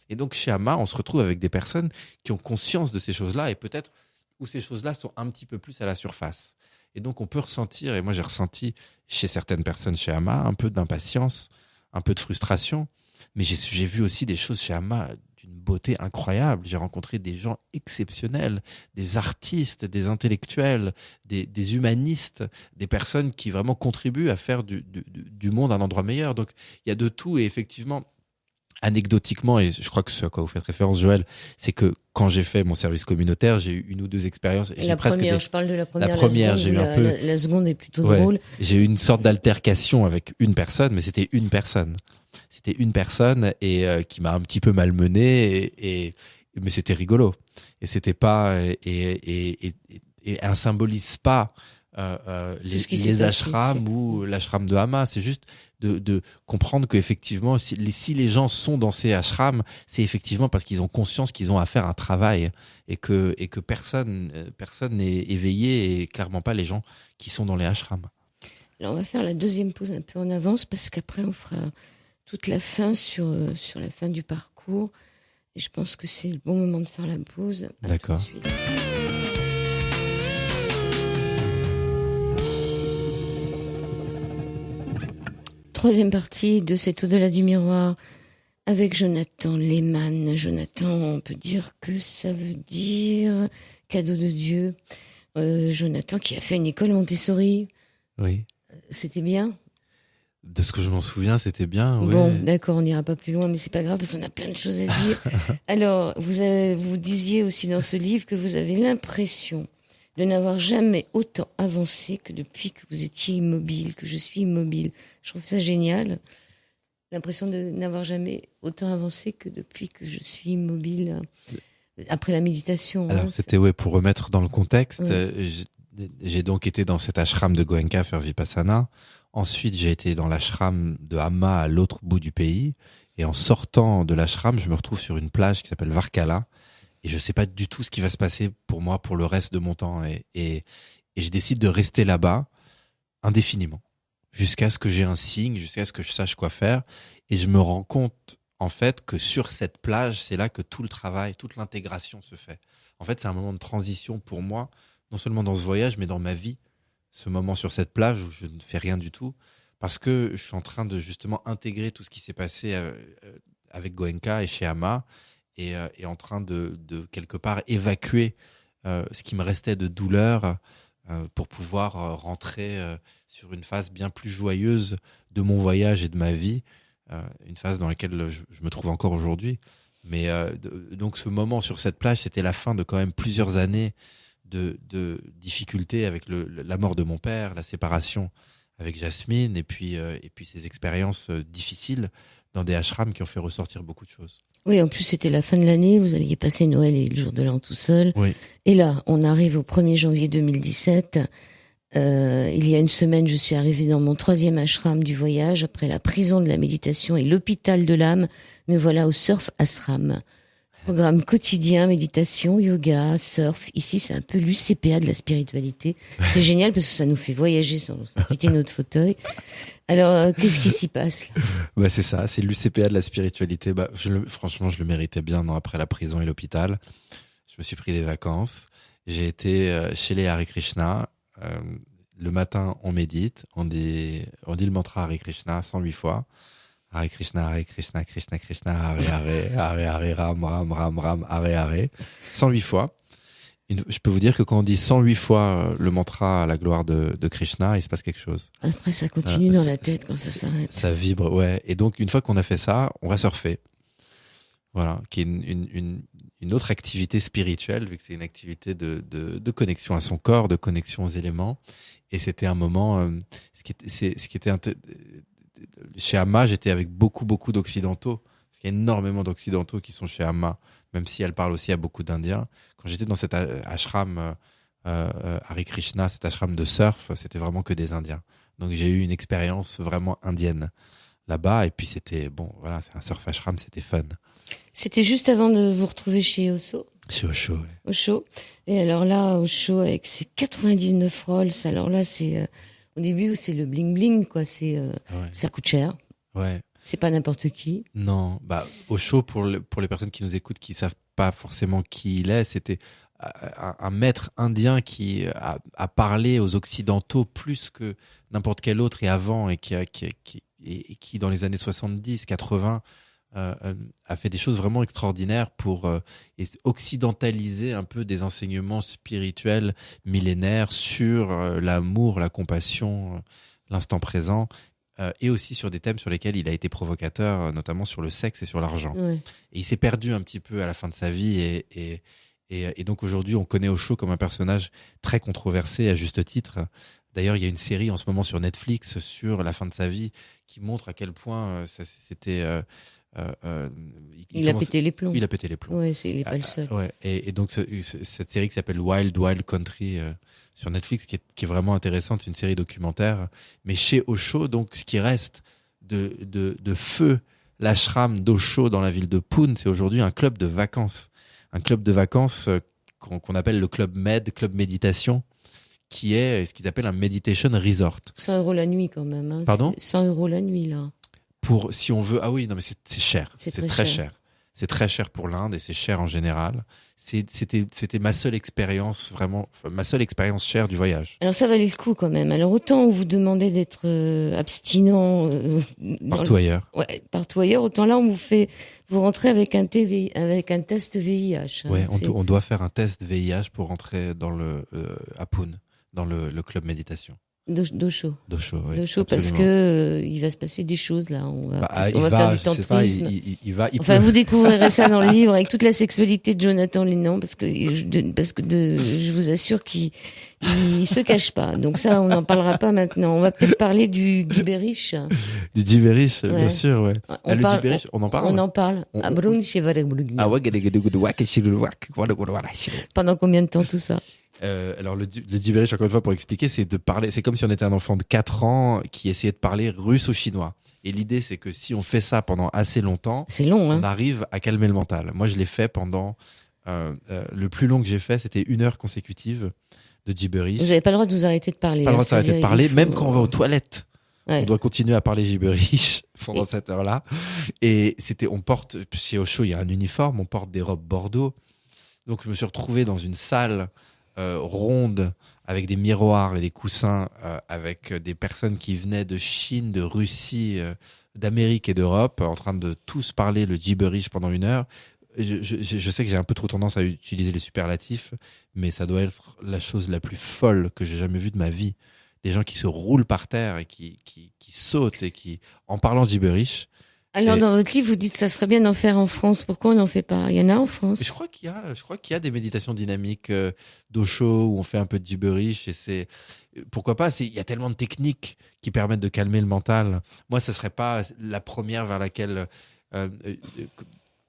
Et donc chez Amma, on se retrouve avec des personnes qui ont conscience de ces choses-là et peut-être où ces choses-là sont un petit peu plus à la surface. Et donc on peut ressentir, et moi j'ai ressenti chez certaines personnes chez Amma, un peu d'impatience, un peu de frustration, mais j'ai vu aussi des choses chez Amma d'une beauté incroyable. J'ai rencontré des gens exceptionnels, des artistes, des intellectuels, des humanistes, des personnes qui vraiment contribuent à faire du monde un endroit meilleur. Donc, il y a de tout. Et effectivement, anecdotiquement, et je crois que ce à quoi vous faites référence, Joël, c'est que quand j'ai fait mon service communautaire, j'ai eu une ou deux expériences. Et la première, je parle de la première. La j'ai eu un peu. La seconde est plutôt drôle. J'ai eu une sorte d'altercation avec une personne, mais c'était une personne. C'était une personne et qui m'a un petit peu malmené, mais c'était rigolo. Et c'était pas et elle symbolise pas les ashrams ou l'ashram de Hama. C'est juste de comprendre qu'effectivement, si les gens sont dans ces ashrams, c'est effectivement parce qu'ils ont conscience qu'ils ont à faire un travail et que personne n'est éveillé, et clairement pas les gens qui sont dans les ashrams. Alors on va faire la deuxième pause un peu en avance, parce qu'après on fera toute la fin sur la fin du parcours. Et je pense que c'est le bon moment de faire la pause. D'accord. Troisième partie de cet Au-delà du miroir avec Jonathan Lehmann. Jonathan, on peut dire que ça veut dire cadeau de Dieu. Jonathan qui a fait une école Montessori. Oui. C'était bien? De ce que je m'en souviens, c'était bien. Oui. Bon, d'accord, on n'ira pas plus loin, mais c'est pas grave parce qu'on a plein de choses à dire. Alors, vous disiez aussi dans ce livre que vous avez l'impression de n'avoir jamais autant avancé que depuis que vous étiez immobile, que je suis immobile. Je trouve ça génial. L'impression de n'avoir jamais autant avancé que depuis que je suis immobile après la méditation. Alors, c'était pour remettre dans le contexte. J'ai donc été dans cet ashram de Goenka faire Vipassana. Ensuite, j'ai été dans l'ashram de Hama à l'autre bout du pays. Et en sortant de l'ashram, je me retrouve sur une plage qui s'appelle Varkala. Et je sais pas du tout ce qui va se passer pour moi pour le reste de mon temps. Et je décide de rester là-bas indéfiniment. Jusqu'à ce que j'ai un signe, jusqu'à ce que je sache quoi faire. Et je me rends compte, en fait, que sur cette plage, c'est là que tout le travail, toute l'intégration se fait. En fait, c'est un moment de transition pour moi, non seulement dans ce voyage, mais dans ma vie. Ce moment sur cette plage où je ne fais rien du tout, parce que je suis en train de justement intégrer tout ce qui s'est passé avec Goenka et chez Hama, et en train de quelque part évacuer ce qui me restait de douleur pour pouvoir rentrer sur une phase bien plus joyeuse de mon voyage et de ma vie, une phase dans laquelle je me trouve encore aujourd'hui. Mais donc ce moment sur cette plage, c'était la fin de quand même plusieurs années de difficultés avec la mort de mon père, la séparation avec Jasmine, et puis ces expériences difficiles dans des ashrams qui ont fait ressortir beaucoup de choses. Oui, en plus c'était la fin de l'année, vous alliez passer Noël et le jour de l'an tout seul. Oui. Et là, on arrive au 1er janvier 2017. Il y a une semaine, je suis arrivée dans mon 3e ashram du voyage, après la prison de la méditation et l'hôpital de l'âme. Me voilà au surf ashram. Programme quotidien, méditation, yoga, surf. Ici, c'est un peu l'UCPA de la spiritualité. C'est génial parce que ça nous fait voyager sans quitter notre fauteuil. Alors, qu'est-ce qui s'y passe là? C'est ça, c'est l'UCPA de la spiritualité. Franchement, je le méritais bien, non, après la prison et l'hôpital. Je me suis pris des vacances. J'ai été chez les Hare Krishna. Le matin, on médite. On dit le mantra Hare Krishna 108 fois. Hare Krishna, Krishna Krishna, Hare Hare, Hare Hare, Ram Ram, Ram Ram, Hare Hare. 108 fois. Je peux vous dire que quand on dit 108 fois le mantra à la gloire de Krishna, il se passe quelque chose. Après, ça continue dans la tête quand ça s'arrête. Ça vibre, ouais. Et donc, une fois qu'on a fait ça, on va surfer. Voilà, qui est une autre activité spirituelle, vu que c'est une activité de connexion à son corps, de connexion aux éléments. Et c'était un moment, chez Hama, j'étais avec beaucoup d'occidentaux. Parce qu'il y a énormément d'occidentaux qui sont chez Hama, même si elle parle aussi à beaucoup d'Indiens. Quand j'étais dans cet ashram Hare Krishna, cet ashram de surf, c'était vraiment que des Indiens. Donc j'ai eu une expérience vraiment indienne là-bas. Et puis c'était, c'est un surf ashram, c'était fun. C'était juste avant de vous retrouver chez Osho. Chez Osho, oui. Osho. Et alors là, Osho, avec ses 99 rolls, alors là, c'est... au début, c'est le bling-bling, quoi. Ça coûte cher. Ouais. C'est pas n'importe qui. Non. Osho, pour les personnes qui nous écoutent, qui savent pas forcément qui il est, c'était un maître indien qui a parlé aux Occidentaux plus que n'importe quel autre et avant, et qui dans les années 70, 80, a fait des choses vraiment extraordinaires pour occidentaliser un peu des enseignements spirituels millénaires sur l'amour, la compassion, l'instant présent, et aussi sur des thèmes sur lesquels il a été provocateur, notamment sur le sexe et sur l'argent. Ouais. Et il s'est perdu un petit peu à la fin de sa vie, et donc aujourd'hui, on connaît Osho comme un personnage très controversé, à juste titre. D'ailleurs, il y a une série en ce moment sur Netflix sur la fin de sa vie qui montre à quel point c'était... Il a pété les plombs. Il a pété les plombs. Ouais, il n'est pas le seul. Ouais. Et donc, cette série qui s'appelle Wild Wild Country sur Netflix, qui est vraiment intéressante, une série documentaire. Mais chez Osho, donc, ce qui reste de feu l'ashram d'Osho dans la ville de Pune, c'est aujourd'hui un club de vacances. Un club de vacances qu'on appelle le club Med, club méditation, qui est ce qu'ils appellent un meditation resort. 100 € la nuit quand même. Hein. Pardon ? 100 € la nuit, là. Si on veut, ah oui, non mais c'est cher, c'est très cher. C'est très cher pour l'Inde et c'est cher en général. C'était ma seule expérience vraiment, ma seule expérience chère du voyage. Alors ça valait le coup quand même. Alors autant on vous demandait d'être abstinent Ailleurs. Ouais, partout ailleurs, autant là vous rentrez avec un test VIH. Hein. Ouais, on doit faire un test VIH pour rentrer à Pune, dans le club méditation. D'Osho. Oui, D'Osho, parce que il va se passer des choses là. On va faire du tantrisme. Vous découvrirez ça dans le livre avec toute la sexualité de Jonathan Lennon, parce que je vous assure qu'il se cache pas. Donc ça, on n'en parlera pas maintenant. On va peut-être parler du Gibberish. Du Gibberish, ouais. Bien sûr, ouais. Gibberish, on en parle. On en parle. Pendant combien de temps tout ça? Alors le Gibberish, encore une fois, pour expliquer, c'est comme si on était un enfant de 4 ans qui essayait de parler russe ou chinois. Et l'idée, c'est que si on fait ça pendant assez longtemps, c'est long, hein. On arrive à calmer le mental. Moi, je l'ai fait pendant... le plus long que j'ai fait, c'était 1 heure consécutive de Gibberish. Vous n'avez pas le droit de vous arrêter de parler. Pas le droit de s'arrêter de parler, même quand on va aux toilettes. Ouais. On doit continuer à parler Gibberish pendant cette heure-là. Et on porte, chez Osho, il y a un uniforme, on porte des robes bordeaux. Donc, je me suis retrouvé dans une salle ronde avec des miroirs et des coussins, avec des personnes qui venaient de Chine, de Russie, d'Amérique et d'Europe, en train de tous parler le Gibberish pendant 1 heure. Je sais que j'ai un peu trop tendance à utiliser les superlatifs, mais ça doit être la chose la plus folle que j'ai jamais vue de ma vie. Des gens qui se roulent par terre et qui sautent et en parlant Gibberish. Alors, dans votre livre, vous dites que ça serait bien d'en faire en France. Pourquoi on n'en fait pas? Il y en a en France? Je crois qu'il y a des méditations dynamiques d'Osho où on fait un peu de Gibberish, et pourquoi pas? Il y a tellement de techniques qui permettent de calmer le mental. Moi, ça serait pas la première vers laquelle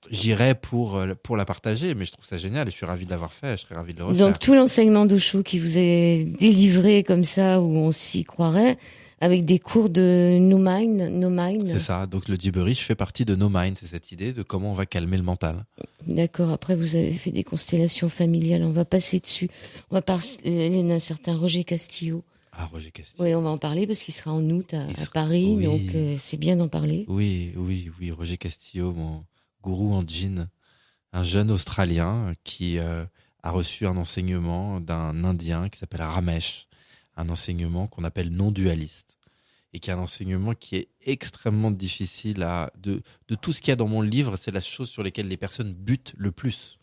j'irais pour la partager, mais je trouve ça génial et je suis ravi de l'avoir fait. Je serais ravi de le refaire. Donc tout l'enseignement d'Osho qui vous est délivré comme ça, où on s'y croirait, avec des cours de No Mind. C'est ça. Donc le Gibberish fait partie de No Mind. C'est cette idée de comment on va calmer le mental. D'accord. Après, vous avez fait des constellations familiales. On va passer dessus. On va parler d'un certain Roger Castillo. Ah, Roger Castillo. Oui, on va en parler parce qu'il sera en août à Paris. Oui. Donc c'est bien d'en parler. Oui. Roger Castillo, mon gourou en djinn. Un jeune Australien qui a reçu un enseignement d'un Indien qui s'appelle Ramesh. Un enseignement qu'on appelle non-dualiste, et qui est un enseignement qui est extrêmement difficile de tout ce qu'il y a dans mon livre, c'est la chose sur laquelle les personnes butent le plus.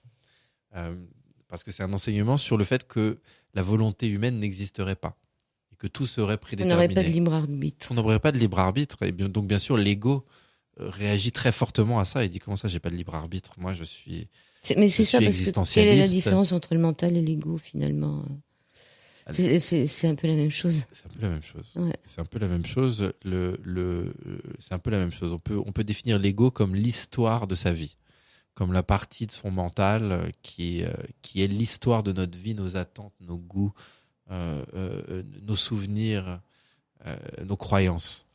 Parce que c'est un enseignement sur le fait que la volonté humaine n'existerait pas, et que tout serait prédéterminé. On n'aurait pas de libre arbitre. On n'aurait pas de libre arbitre, et donc bien sûr l'ego réagit très fortement à ça, et dit comment ça j'ai pas de libre arbitre, moi je suis Mais c'est ça, parce que quelle est la différence entre le mental et l'ego finalement? C'est un peu la même chose. C'est un peu la même chose. Ouais. C'est un peu la même chose. C'est un peu la même chose. On peut définir l'ego comme l'histoire de sa vie, comme la partie de son mental qui est l'histoire de notre vie, nos attentes, nos goûts, nos souvenirs, nos croyances.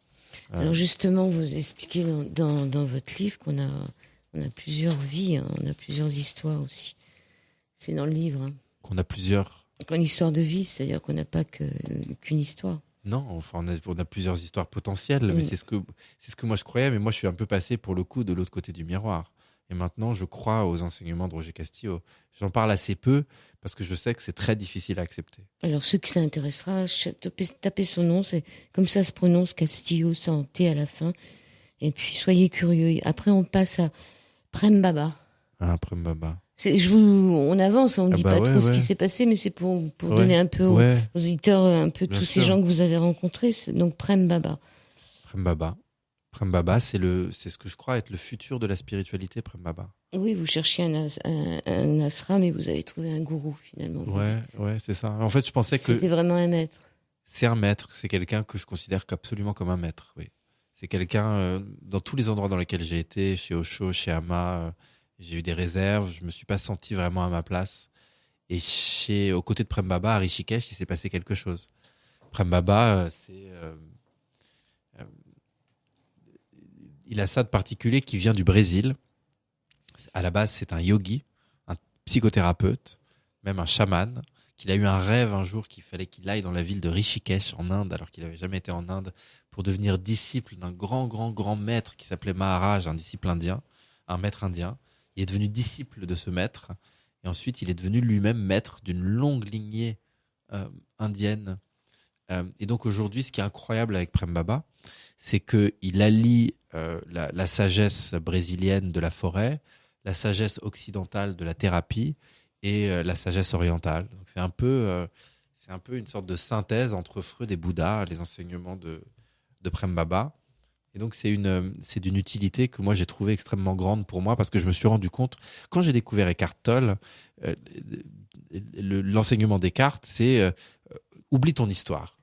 Alors justement, vous expliquez dans votre livre qu'on a plusieurs vies, hein, on a plusieurs histoires aussi. C'est dans le livre. Hein. Qu'on a plusieurs... Une histoire de vie, c'est-à-dire qu'on n'a pas qu'une histoire. Non, enfin, on a plusieurs histoires potentielles, mais c'est ce que moi je croyais, mais moi je suis un peu passé pour le coup de l'autre côté du miroir. Et maintenant, je crois aux enseignements de Roger Castillo. J'en parle assez peu parce que je sais que c'est très difficile à accepter. Alors, ceux qui ça intéressera, tapez son nom, c'est comme ça se prononce, Castillo, sans T à la fin. Et puis soyez curieux. Après, on passe à Prem Baba. Ah, Prem Baba. On avance, on ne dit pas ouais, trop ce ouais. qui s'est passé, mais c'est pour Ouais, donner un peu aux ouais, auditeurs un peu bien tous ces sûr. gens que vous avez rencontrés. Donc Prem Baba. Prem Baba. Prem Baba, c'est ce que je crois être le futur de la spiritualité, Prem Baba. Oui, vous cherchiez un ashram et vous avez trouvé un gourou finalement. Ouais, c'est ça. En fait, je pensais que C'était vraiment un maître. c'est un maître, c'est quelqu'un que je considère absolument comme un maître, oui. C'est quelqu'un, dans tous les endroits dans lesquels j'ai été, chez Osho, chez Ama, j'ai eu des réserves, je me suis pas senti vraiment à ma place. Et aux côtés de Prem Baba, à Rishikesh, il s'est passé quelque chose. Prem Baba, il a ça de particulier qui vient du Brésil. À la base, c'est un yogi, un psychothérapeute, même un chaman, qu'il a eu un rêve un jour qu'il fallait qu'il aille dans la ville de Rishikesh en Inde, alors qu'il n'avait jamais été en Inde, pour devenir disciple d'un grand maître qui s'appelait Maharaj, un disciple indien, un maître indien. Il est devenu disciple de ce maître, et ensuite il est devenu lui-même maître d'une longue lignée indienne. Et donc aujourd'hui, ce qui est incroyable avec Prem Baba, c'est qu'il allie la sagesse brésilienne de la forêt, la sagesse occidentale de la thérapie et la sagesse orientale. Donc c'est un peu une sorte de synthèse entre Freud et Bouddha, les enseignements de Prem Baba. Et donc c'est d'une utilité que moi j'ai trouvé extrêmement grande pour moi parce que je me suis rendu compte, quand j'ai découvert Eckhart Tolle, l'enseignement d'Eckhart, c'est oublie ton histoire.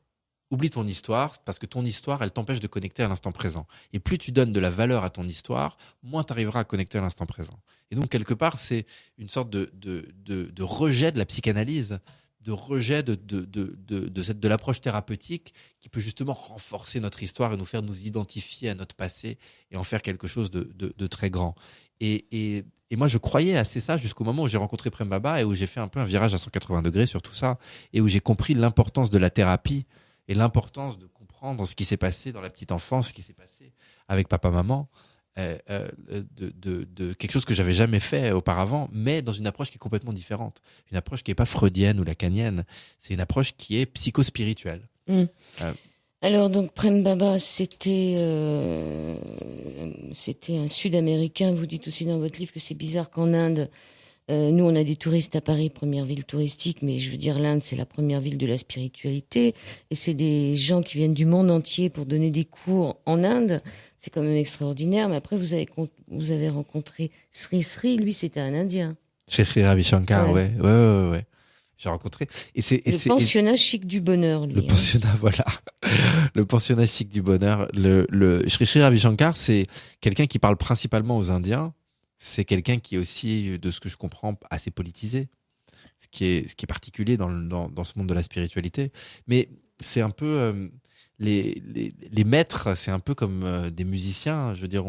Oublie ton histoire parce que ton histoire, elle t'empêche de connecter à l'instant présent. Et plus tu donnes de la valeur à ton histoire, moins tu arriveras à connecter à l'instant présent. Et donc, quelque part, c'est une sorte de rejet de la psychanalyse, de rejet de l'approche thérapeutique qui peut justement renforcer notre histoire et nous faire nous identifier à notre passé et en faire quelque chose de très grand. Et moi, je croyais assez ça jusqu'au moment où j'ai rencontré Prem Baba et où j'ai fait un peu un virage à 180 degrés sur tout ça et où j'ai compris l'importance de la thérapie et l'importance de comprendre ce qui s'est passé dans la petite enfance, ce qui s'est passé avec papa-maman, de quelque chose que j'avais jamais fait auparavant, mais dans une approche qui est complètement différente. Une approche qui n'est pas freudienne ou lacanienne, c'est une approche qui est psychospirituelle. Mm. Euh, Alors donc Prem Baba, c'était un Sud-Américain. Vous dites aussi dans votre livre que c'est bizarre qu'en Inde, nous on a des touristes à Paris, première ville touristique, mais je veux dire l'Inde c'est la première ville de la spiritualité et c'est des gens qui viennent du monde entier pour donner des cours en Inde. C'est quand même extraordinaire. Mais après vous avez rencontré Sri Sri, lui c'était un Indien. Chez Sri Ravi Shankar, ouais. J'ai rencontré. Le pensionnat chic du bonheur, lui. Le pensionnat, voilà. Le pensionnat chic du bonheur. Sri Ravi Shankar, c'est quelqu'un qui parle principalement aux Indiens. C'est quelqu'un qui est aussi, de ce que je comprends, assez politisé. Ce qui est particulier dans ce monde de la spiritualité. Mais c'est un peu, les maîtres, c'est un peu comme des musiciens. Je veux dire,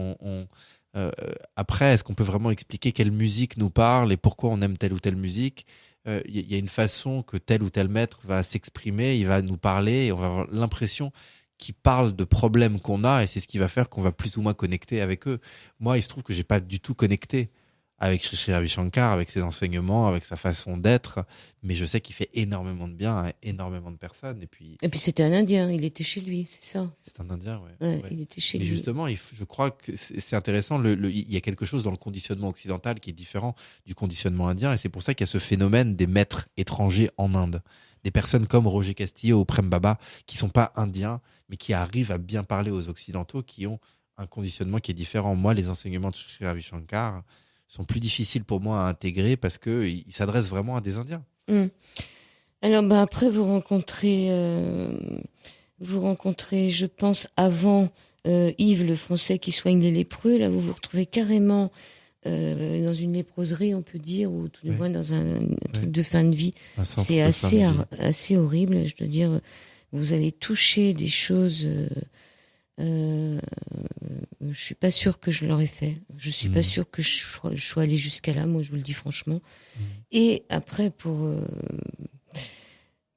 après, est-ce qu'on peut vraiment expliquer quelle musique nous parle et pourquoi on aime telle ou telle musique? Y a une façon que tel ou tel maître va s'exprimer, il va nous parler et on va avoir l'impression qu'il parle de problèmes qu'on a et c'est ce qui va faire qu'on va plus ou moins connecter avec eux. Moi, il se trouve que j'ai pas du tout connecté avec Sri Ravi Shankar, avec ses enseignements, avec sa façon d'être, mais je sais qu'il fait énormément de bien à énormément de personnes. Et puis c'était un Indien, il était chez lui, c'est ça. c'est un Indien, ouais. Il était chez lui. Mais justement, je crois que c'est intéressant. Il y a quelque chose dans le conditionnement occidental qui est différent du conditionnement indien, et c'est pour ça qu'il y a ce phénomène des maîtres étrangers en Inde. Des personnes comme Roger Castillo ou Prem Baba, qui sont pas indiens, mais qui arrivent à bien parler aux occidentaux, qui ont un conditionnement qui est différent. Moi, les enseignements de Sri Ravi Shankar sont plus difficiles pour moi à intégrer parce qu'ils s'adressent vraiment à des Indiens. Alors, après, vous rencontrez, je pense, avant Yves, le Français qui soigne les lépreux. Là, vous vous retrouvez carrément dans une léproserie, on peut dire, ou tout du moins dans un truc de fin de vie. C'est assez horrible. Je dois dire, vous allez toucher des choses... je suis pas sûre que je l'aurais fait. Je suis pas sûre que je sois allée jusqu'à là. Moi, je vous le dis franchement. Et après,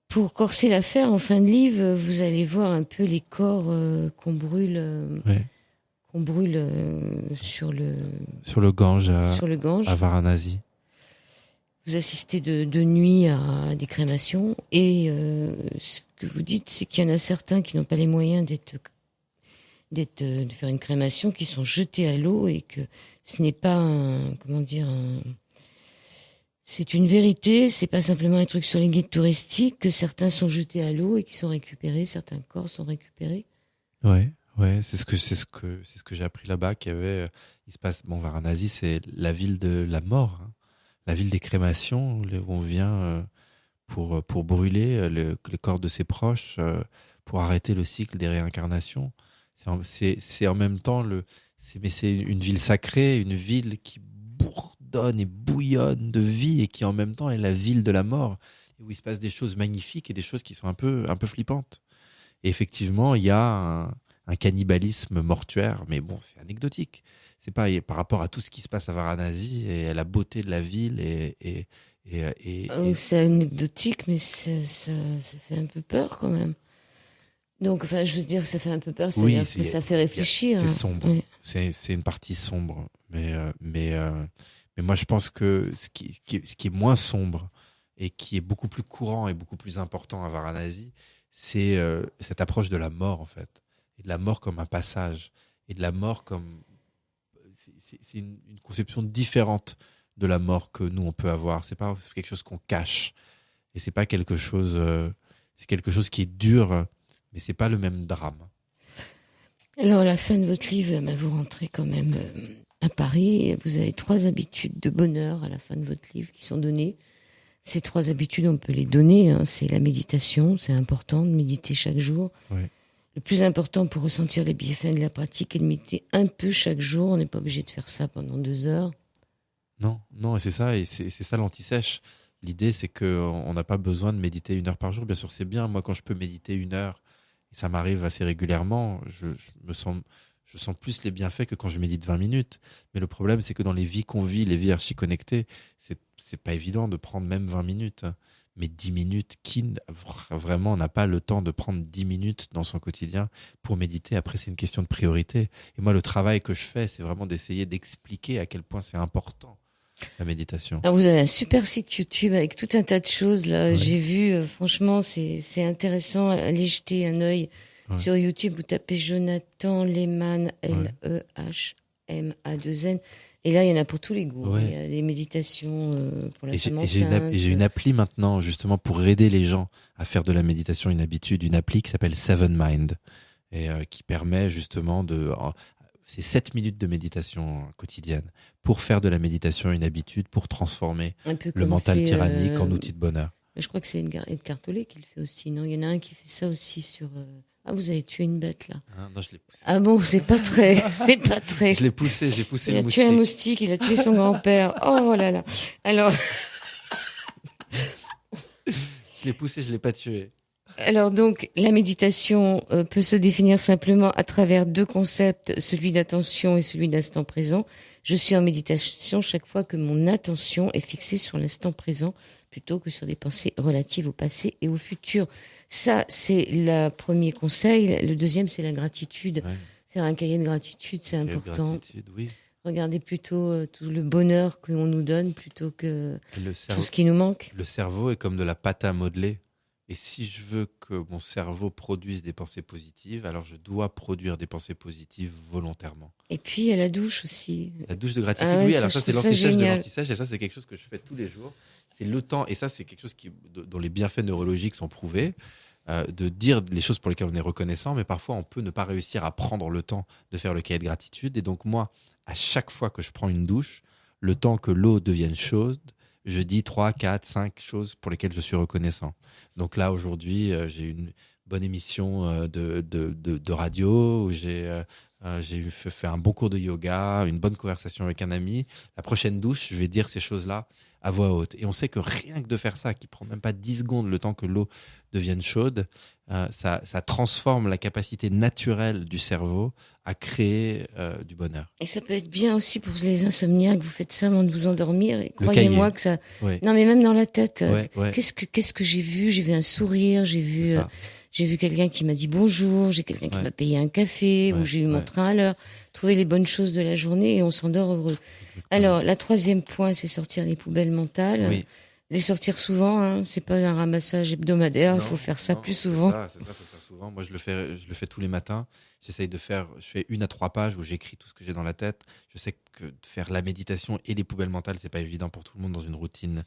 pour corser l'affaire, en fin de livre, vous allez voir un peu les corps qu'on brûle, sur le Gange, à Varanasi. Vous assistez de nuit à des crémations et ce que vous dites, c'est qu'il y en a certains qui n'ont pas les moyens de faire une crémation qui sont jetés à l'eau et que ce n'est pas c'est une vérité, c'est pas simplement un truc sur les guides touristiques que certains sont jetés à l'eau et qui sont récupérés, certains corps sont récupérés. Ouais, ouais, c'est ce que j'ai appris là-bas qu'il y avait. Il se passe, bon, Varanasi, c'est la ville de la mort, hein. La ville des crémations, où on vient pour brûler le corps de ses proches, pour arrêter le cycle des réincarnations. C'est en même temps mais c'est une ville sacrée, une ville qui bourdonne et bouillonne de vie et qui en même temps est la ville de la mort, où il se passe des choses magnifiques et des choses qui sont un peu flippantes. Et effectivement, il y a un cannibalisme mortuaire, mais bon, c'est anecdotique. C'est pas par rapport à tout ce qui se passe à Varanasi et à la beauté de la ville C'est anecdotique, mais ça fait un peu peur quand même. Donc, enfin, je veux dire, ça fait un peu peur, c'est-à-dire que ça fait réfléchir. C'est sombre, oui. C'est une partie sombre, mais moi je pense que ce qui est moins sombre et qui est beaucoup plus courant et beaucoup plus important à Varanasi, c'est cette approche de la mort en fait, et de la mort comme un passage, et de la mort comme c'est une conception différente de la mort que nous on peut avoir. C'est pas quelque chose qu'on cache, et c'est pas quelque chose, c'est quelque chose qui est dur, mais c'est pas le même drame. Alors, à la fin de votre livre, vous rentrez quand même à Paris. Vous avez 3 habitudes de bonheur à la fin de votre livre qui sont données. Ces 3 habitudes, on peut les donner, hein. C'est la méditation, c'est important de méditer chaque jour. Oui. Le plus important pour ressentir les bienfaits de la pratique est de méditer un peu chaque jour. On n'est pas obligé de faire ça pendant 2 heures. Non, et c'est ça l'anti-sèche. L'idée, c'est qu'on n'a pas besoin de méditer 1 heure par jour. Bien sûr, c'est bien. Moi, quand je peux méditer 1 heure, et ça m'arrive assez régulièrement, je sens plus les bienfaits que quand je médite 20 minutes. Mais le problème, c'est que dans les vies qu'on vit, les vies archi-connectées, c'est pas évident de prendre même 20 minutes. Mais 10 minutes, qui vraiment n'a pas le temps de prendre 10 minutes dans son quotidien pour méditer? Après, c'est une question de priorité. Et moi, le travail que je fais, c'est vraiment d'essayer d'expliquer à quel point c'est important, la méditation. Alors, vous avez un super site YouTube avec tout un tas de choses là. Ouais. J'ai vu, franchement, c'est intéressant. Allez jeter un œil sur YouTube. Vous tapez Jonathan Lehman, Lehma2N. Et là, il y en a pour tous les goûts. Ouais. Il y a des méditations pour la femme enceinte. Et j'ai une appli maintenant, justement, pour aider les gens à faire de la méditation une habitude, une appli qui s'appelle Seven Mind, et qui permet justement c'est 7 minutes de méditation quotidienne pour faire de la méditation une habitude, pour transformer le mental tyrannique en outil de bonheur. Je crois que c'est Edgar Tolle qui le fait aussi, non? Il y en a un qui fait ça aussi sur... Ah, vous avez tué une bête, là. Non, je l'ai poussé. Ah bon, c'est pas très... Je l'ai poussé, j'ai poussé le moustique. Il a tué un moustique, il a tué son grand-père. Oh là là. Alors... Je l'ai poussé, je l'ai pas tué. Alors donc, la méditation peut se définir simplement à travers 2 concepts, celui d'attention et celui d'instant présent. Je suis en méditation chaque fois que mon attention est fixée sur l'instant présent plutôt que sur des pensées relatives au passé et au futur. Ça, c'est le premier conseil. Le deuxième, c'est la gratitude. Ouais. Faire un cahier de gratitude, c'est important. Oui. Regardez plutôt tout le bonheur qu'on nous donne plutôt que tout ce qui nous manque. Le cerveau est comme de la pâte à modeler. Et si je veux que mon cerveau produise des pensées positives, alors je dois produire des pensées positives volontairement. Et puis, il y a la douche aussi. La douche de gratitude, oui. Alors ça, c'est l'anti-sèche de l'anti-sèche. Et ça, c'est quelque chose que je fais tous les jours. C'est le temps. Et ça, c'est quelque chose dont les bienfaits neurologiques sont prouvés. De dire les choses pour lesquelles on est reconnaissant. Mais parfois, on peut ne pas réussir à prendre le temps de faire le cahier de gratitude. Et donc, moi, à chaque fois que je prends une douche, le temps que l'eau devienne chaude, je dis 3, 4, 5 choses pour lesquelles je suis reconnaissant. Donc là, aujourd'hui, j'ai une bonne émission de radio, où j'ai fait un bon cours de yoga, une bonne conversation avec un ami. La prochaine douche, je vais dire ces choses-là à voix haute. Et on sait que rien que de faire ça, qui prend même pas 10 secondes le temps que l'eau devienne chaude, ça transforme la capacité naturelle du cerveau à créer du bonheur. Et ça peut être bien aussi pour les insomniaques. Vous faites ça avant de vous endormir. Et croyez-moi que ça... Ouais. Non, mais même dans la tête. Ouais. Qu'est-ce que j'ai vu? J'ai vu un sourire, j'ai vu quelqu'un qui m'a dit bonjour, j'ai quelqu'un qui m'a payé un café, ou j'ai eu mon train à l'heure. Trouver les bonnes choses de la journée et on s'endort heureux. Alors, la 3e point, c'est sortir les poubelles mentales. Oui. Les sortir souvent, hein. C'est pas un ramassage hebdomadaire, il faut faire ça plus souvent. C'est ça, faut faire souvent. souvent. Moi, je le fais tous les matins. Je fais 1 à 3 pages où j'écris tout ce que j'ai dans la tête. Je sais que de faire la méditation et les poubelles mentales, c'est pas évident pour tout le monde dans une routine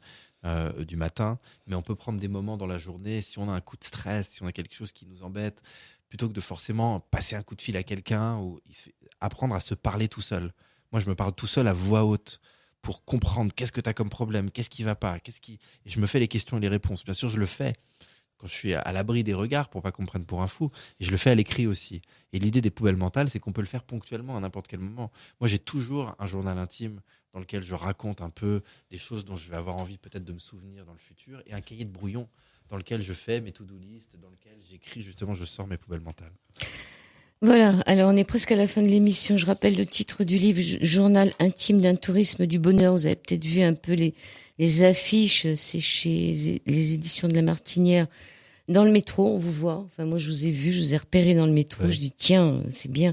du matin. Mais on peut prendre des moments dans la journée. Si on a un coup de stress, si on a quelque chose qui nous embête, plutôt que de forcément passer un coup de fil à quelqu'un ou apprendre à se parler tout seul. Moi, je me parle tout seul à voix haute pour comprendre qu'est-ce que tu as comme problème, qu'est-ce qui va pas, Et je me fais les questions et les réponses. Bien sûr, je le fais quand je suis à l'abri des regards pour pas qu'on me prenne pour un fou. Et je le fais à l'écrit aussi. Et l'idée des poubelles mentales, c'est qu'on peut le faire ponctuellement à n'importe quel moment. Moi, j'ai toujours un journal intime dans lequel je raconte un peu des choses dont je vais avoir envie peut-être de me souvenir dans le futur, et un cahier de brouillon dans lequel je fais mes to-do list, dans lequel j'écris justement, je sors mes poubelles mentales. Voilà, alors on est presque à la fin de l'émission. Je rappelle le titre du livre, Journal intime d'un tourisme du bonheur. Vous avez peut-être vu un peu les affiches, c'est chez les éditions de La Martinière. Dans le métro, on vous voit. Enfin, moi, je vous ai vu, je vous ai repéré dans le métro. Oui. Je dis, tiens, c'est bien.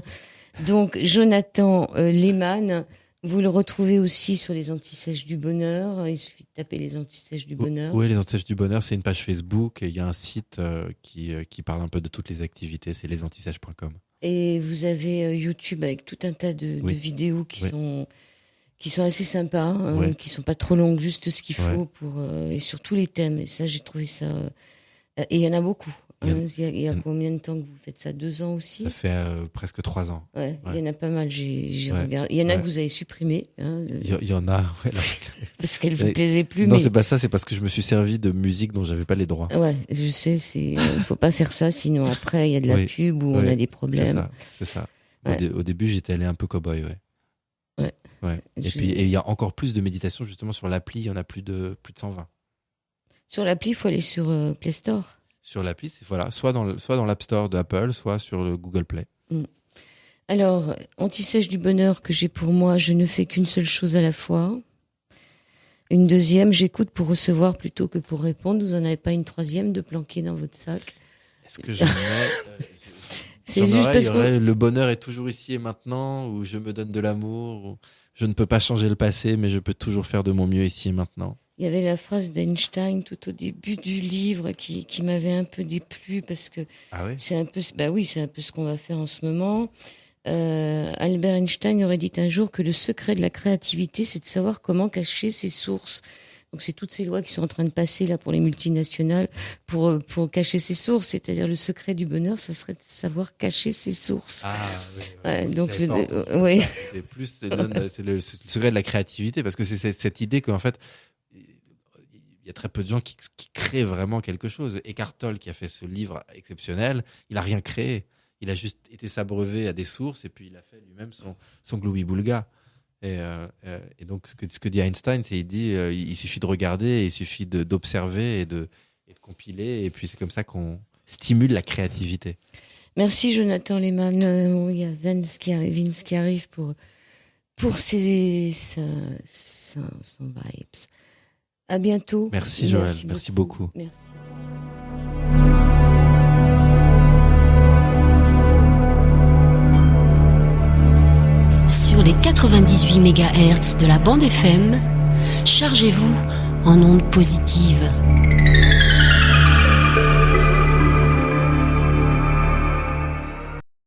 Donc, Jonathan Lehmann, vous le retrouvez aussi sur les Antisèches du Bonheur. Il suffit de taper les Antisèches du Bonheur. Oui, les Antisèches du Bonheur, c'est une page Facebook et il y a un site qui parle un peu de toutes les activités, c'est lesantisèches.com. Et vous avez YouTube avec tout un tas de vidéos qui sont assez sympas, hein, qui sont pas trop longues, juste ce qu'il faut pour et sur tous les thèmes. Et ça, j'ai trouvé ça. Et il y en a beaucoup. Il y a combien de temps que vous faites ça? 2 ans aussi? Ça fait presque 3 ans. Ouais, il y en a pas mal. J'ai regardé. Il y en a que vous avez supprimé. Hein, il y en a. Ouais, parce qu'elle vous plaisait plus. Non, mais... c'est pas ça. C'est parce que je me suis servi de musique dont j'avais pas les droits. Ouais, je sais. Faut pas faire ça, sinon après il y a de la pub ou on a des problèmes. C'est ça. Ouais. Au début, j'étais allé un peu cow-boy, ouais. Et puis il y a encore plus de méditation justement sur l'appli. Il y en a plus de 120. Sur l'appli, il faut aller sur Play Store. Sur l'appli, soit dans l'App Store d'Apple, soit sur le Google Play. Alors, Antisèche du Bonheur que j'ai pour moi, je ne fais qu'une seule chose à la fois. Une deuxième, j'écoute pour recevoir plutôt que pour répondre. Vous n'en avez pas une troisième de planquer dans votre sac? Est-ce que j'en ai C'est juste parce que le bonheur est toujours ici et maintenant, ou je me donne de l'amour, ou je ne peux pas changer le passé, mais je peux toujours faire de mon mieux ici et maintenant. Il y avait la phrase d'Einstein tout au début du livre qui m'avait un peu déplu parce que c'est un peu, c'est un peu ce qu'on va faire en ce moment. Albert Einstein aurait dit un jour que le secret de la créativité, c'est de savoir comment cacher ses sources. Donc c'est toutes ces lois qui sont en train de passer là pour les multinationales pour cacher ses sources. C'est-à-dire le secret du bonheur, ça serait de savoir cacher ses sources. Ah oui. Ouais, donc c'est plus c'est le secret de la créativité parce que c'est cette idée qu'en fait il y a très peu de gens qui créent vraiment quelque chose. Eckhart Tolle, qui a fait ce livre exceptionnel, il a rien créé. Il a juste été s'abreuver à des sources et puis il a fait lui-même son Glooby-Boulga. Et donc, ce que dit Einstein, c'est il suffit de regarder, il suffit d'observer et de compiler. Et puis, c'est comme ça qu'on stimule la créativité. Merci, Jonathan Lehmann. Il y a Vince qui arrive pour son vibes. À bientôt. Merci Joël, merci beaucoup. Merci. Sur les 98 MHz de la bande FM, chargez-vous en ondes positives.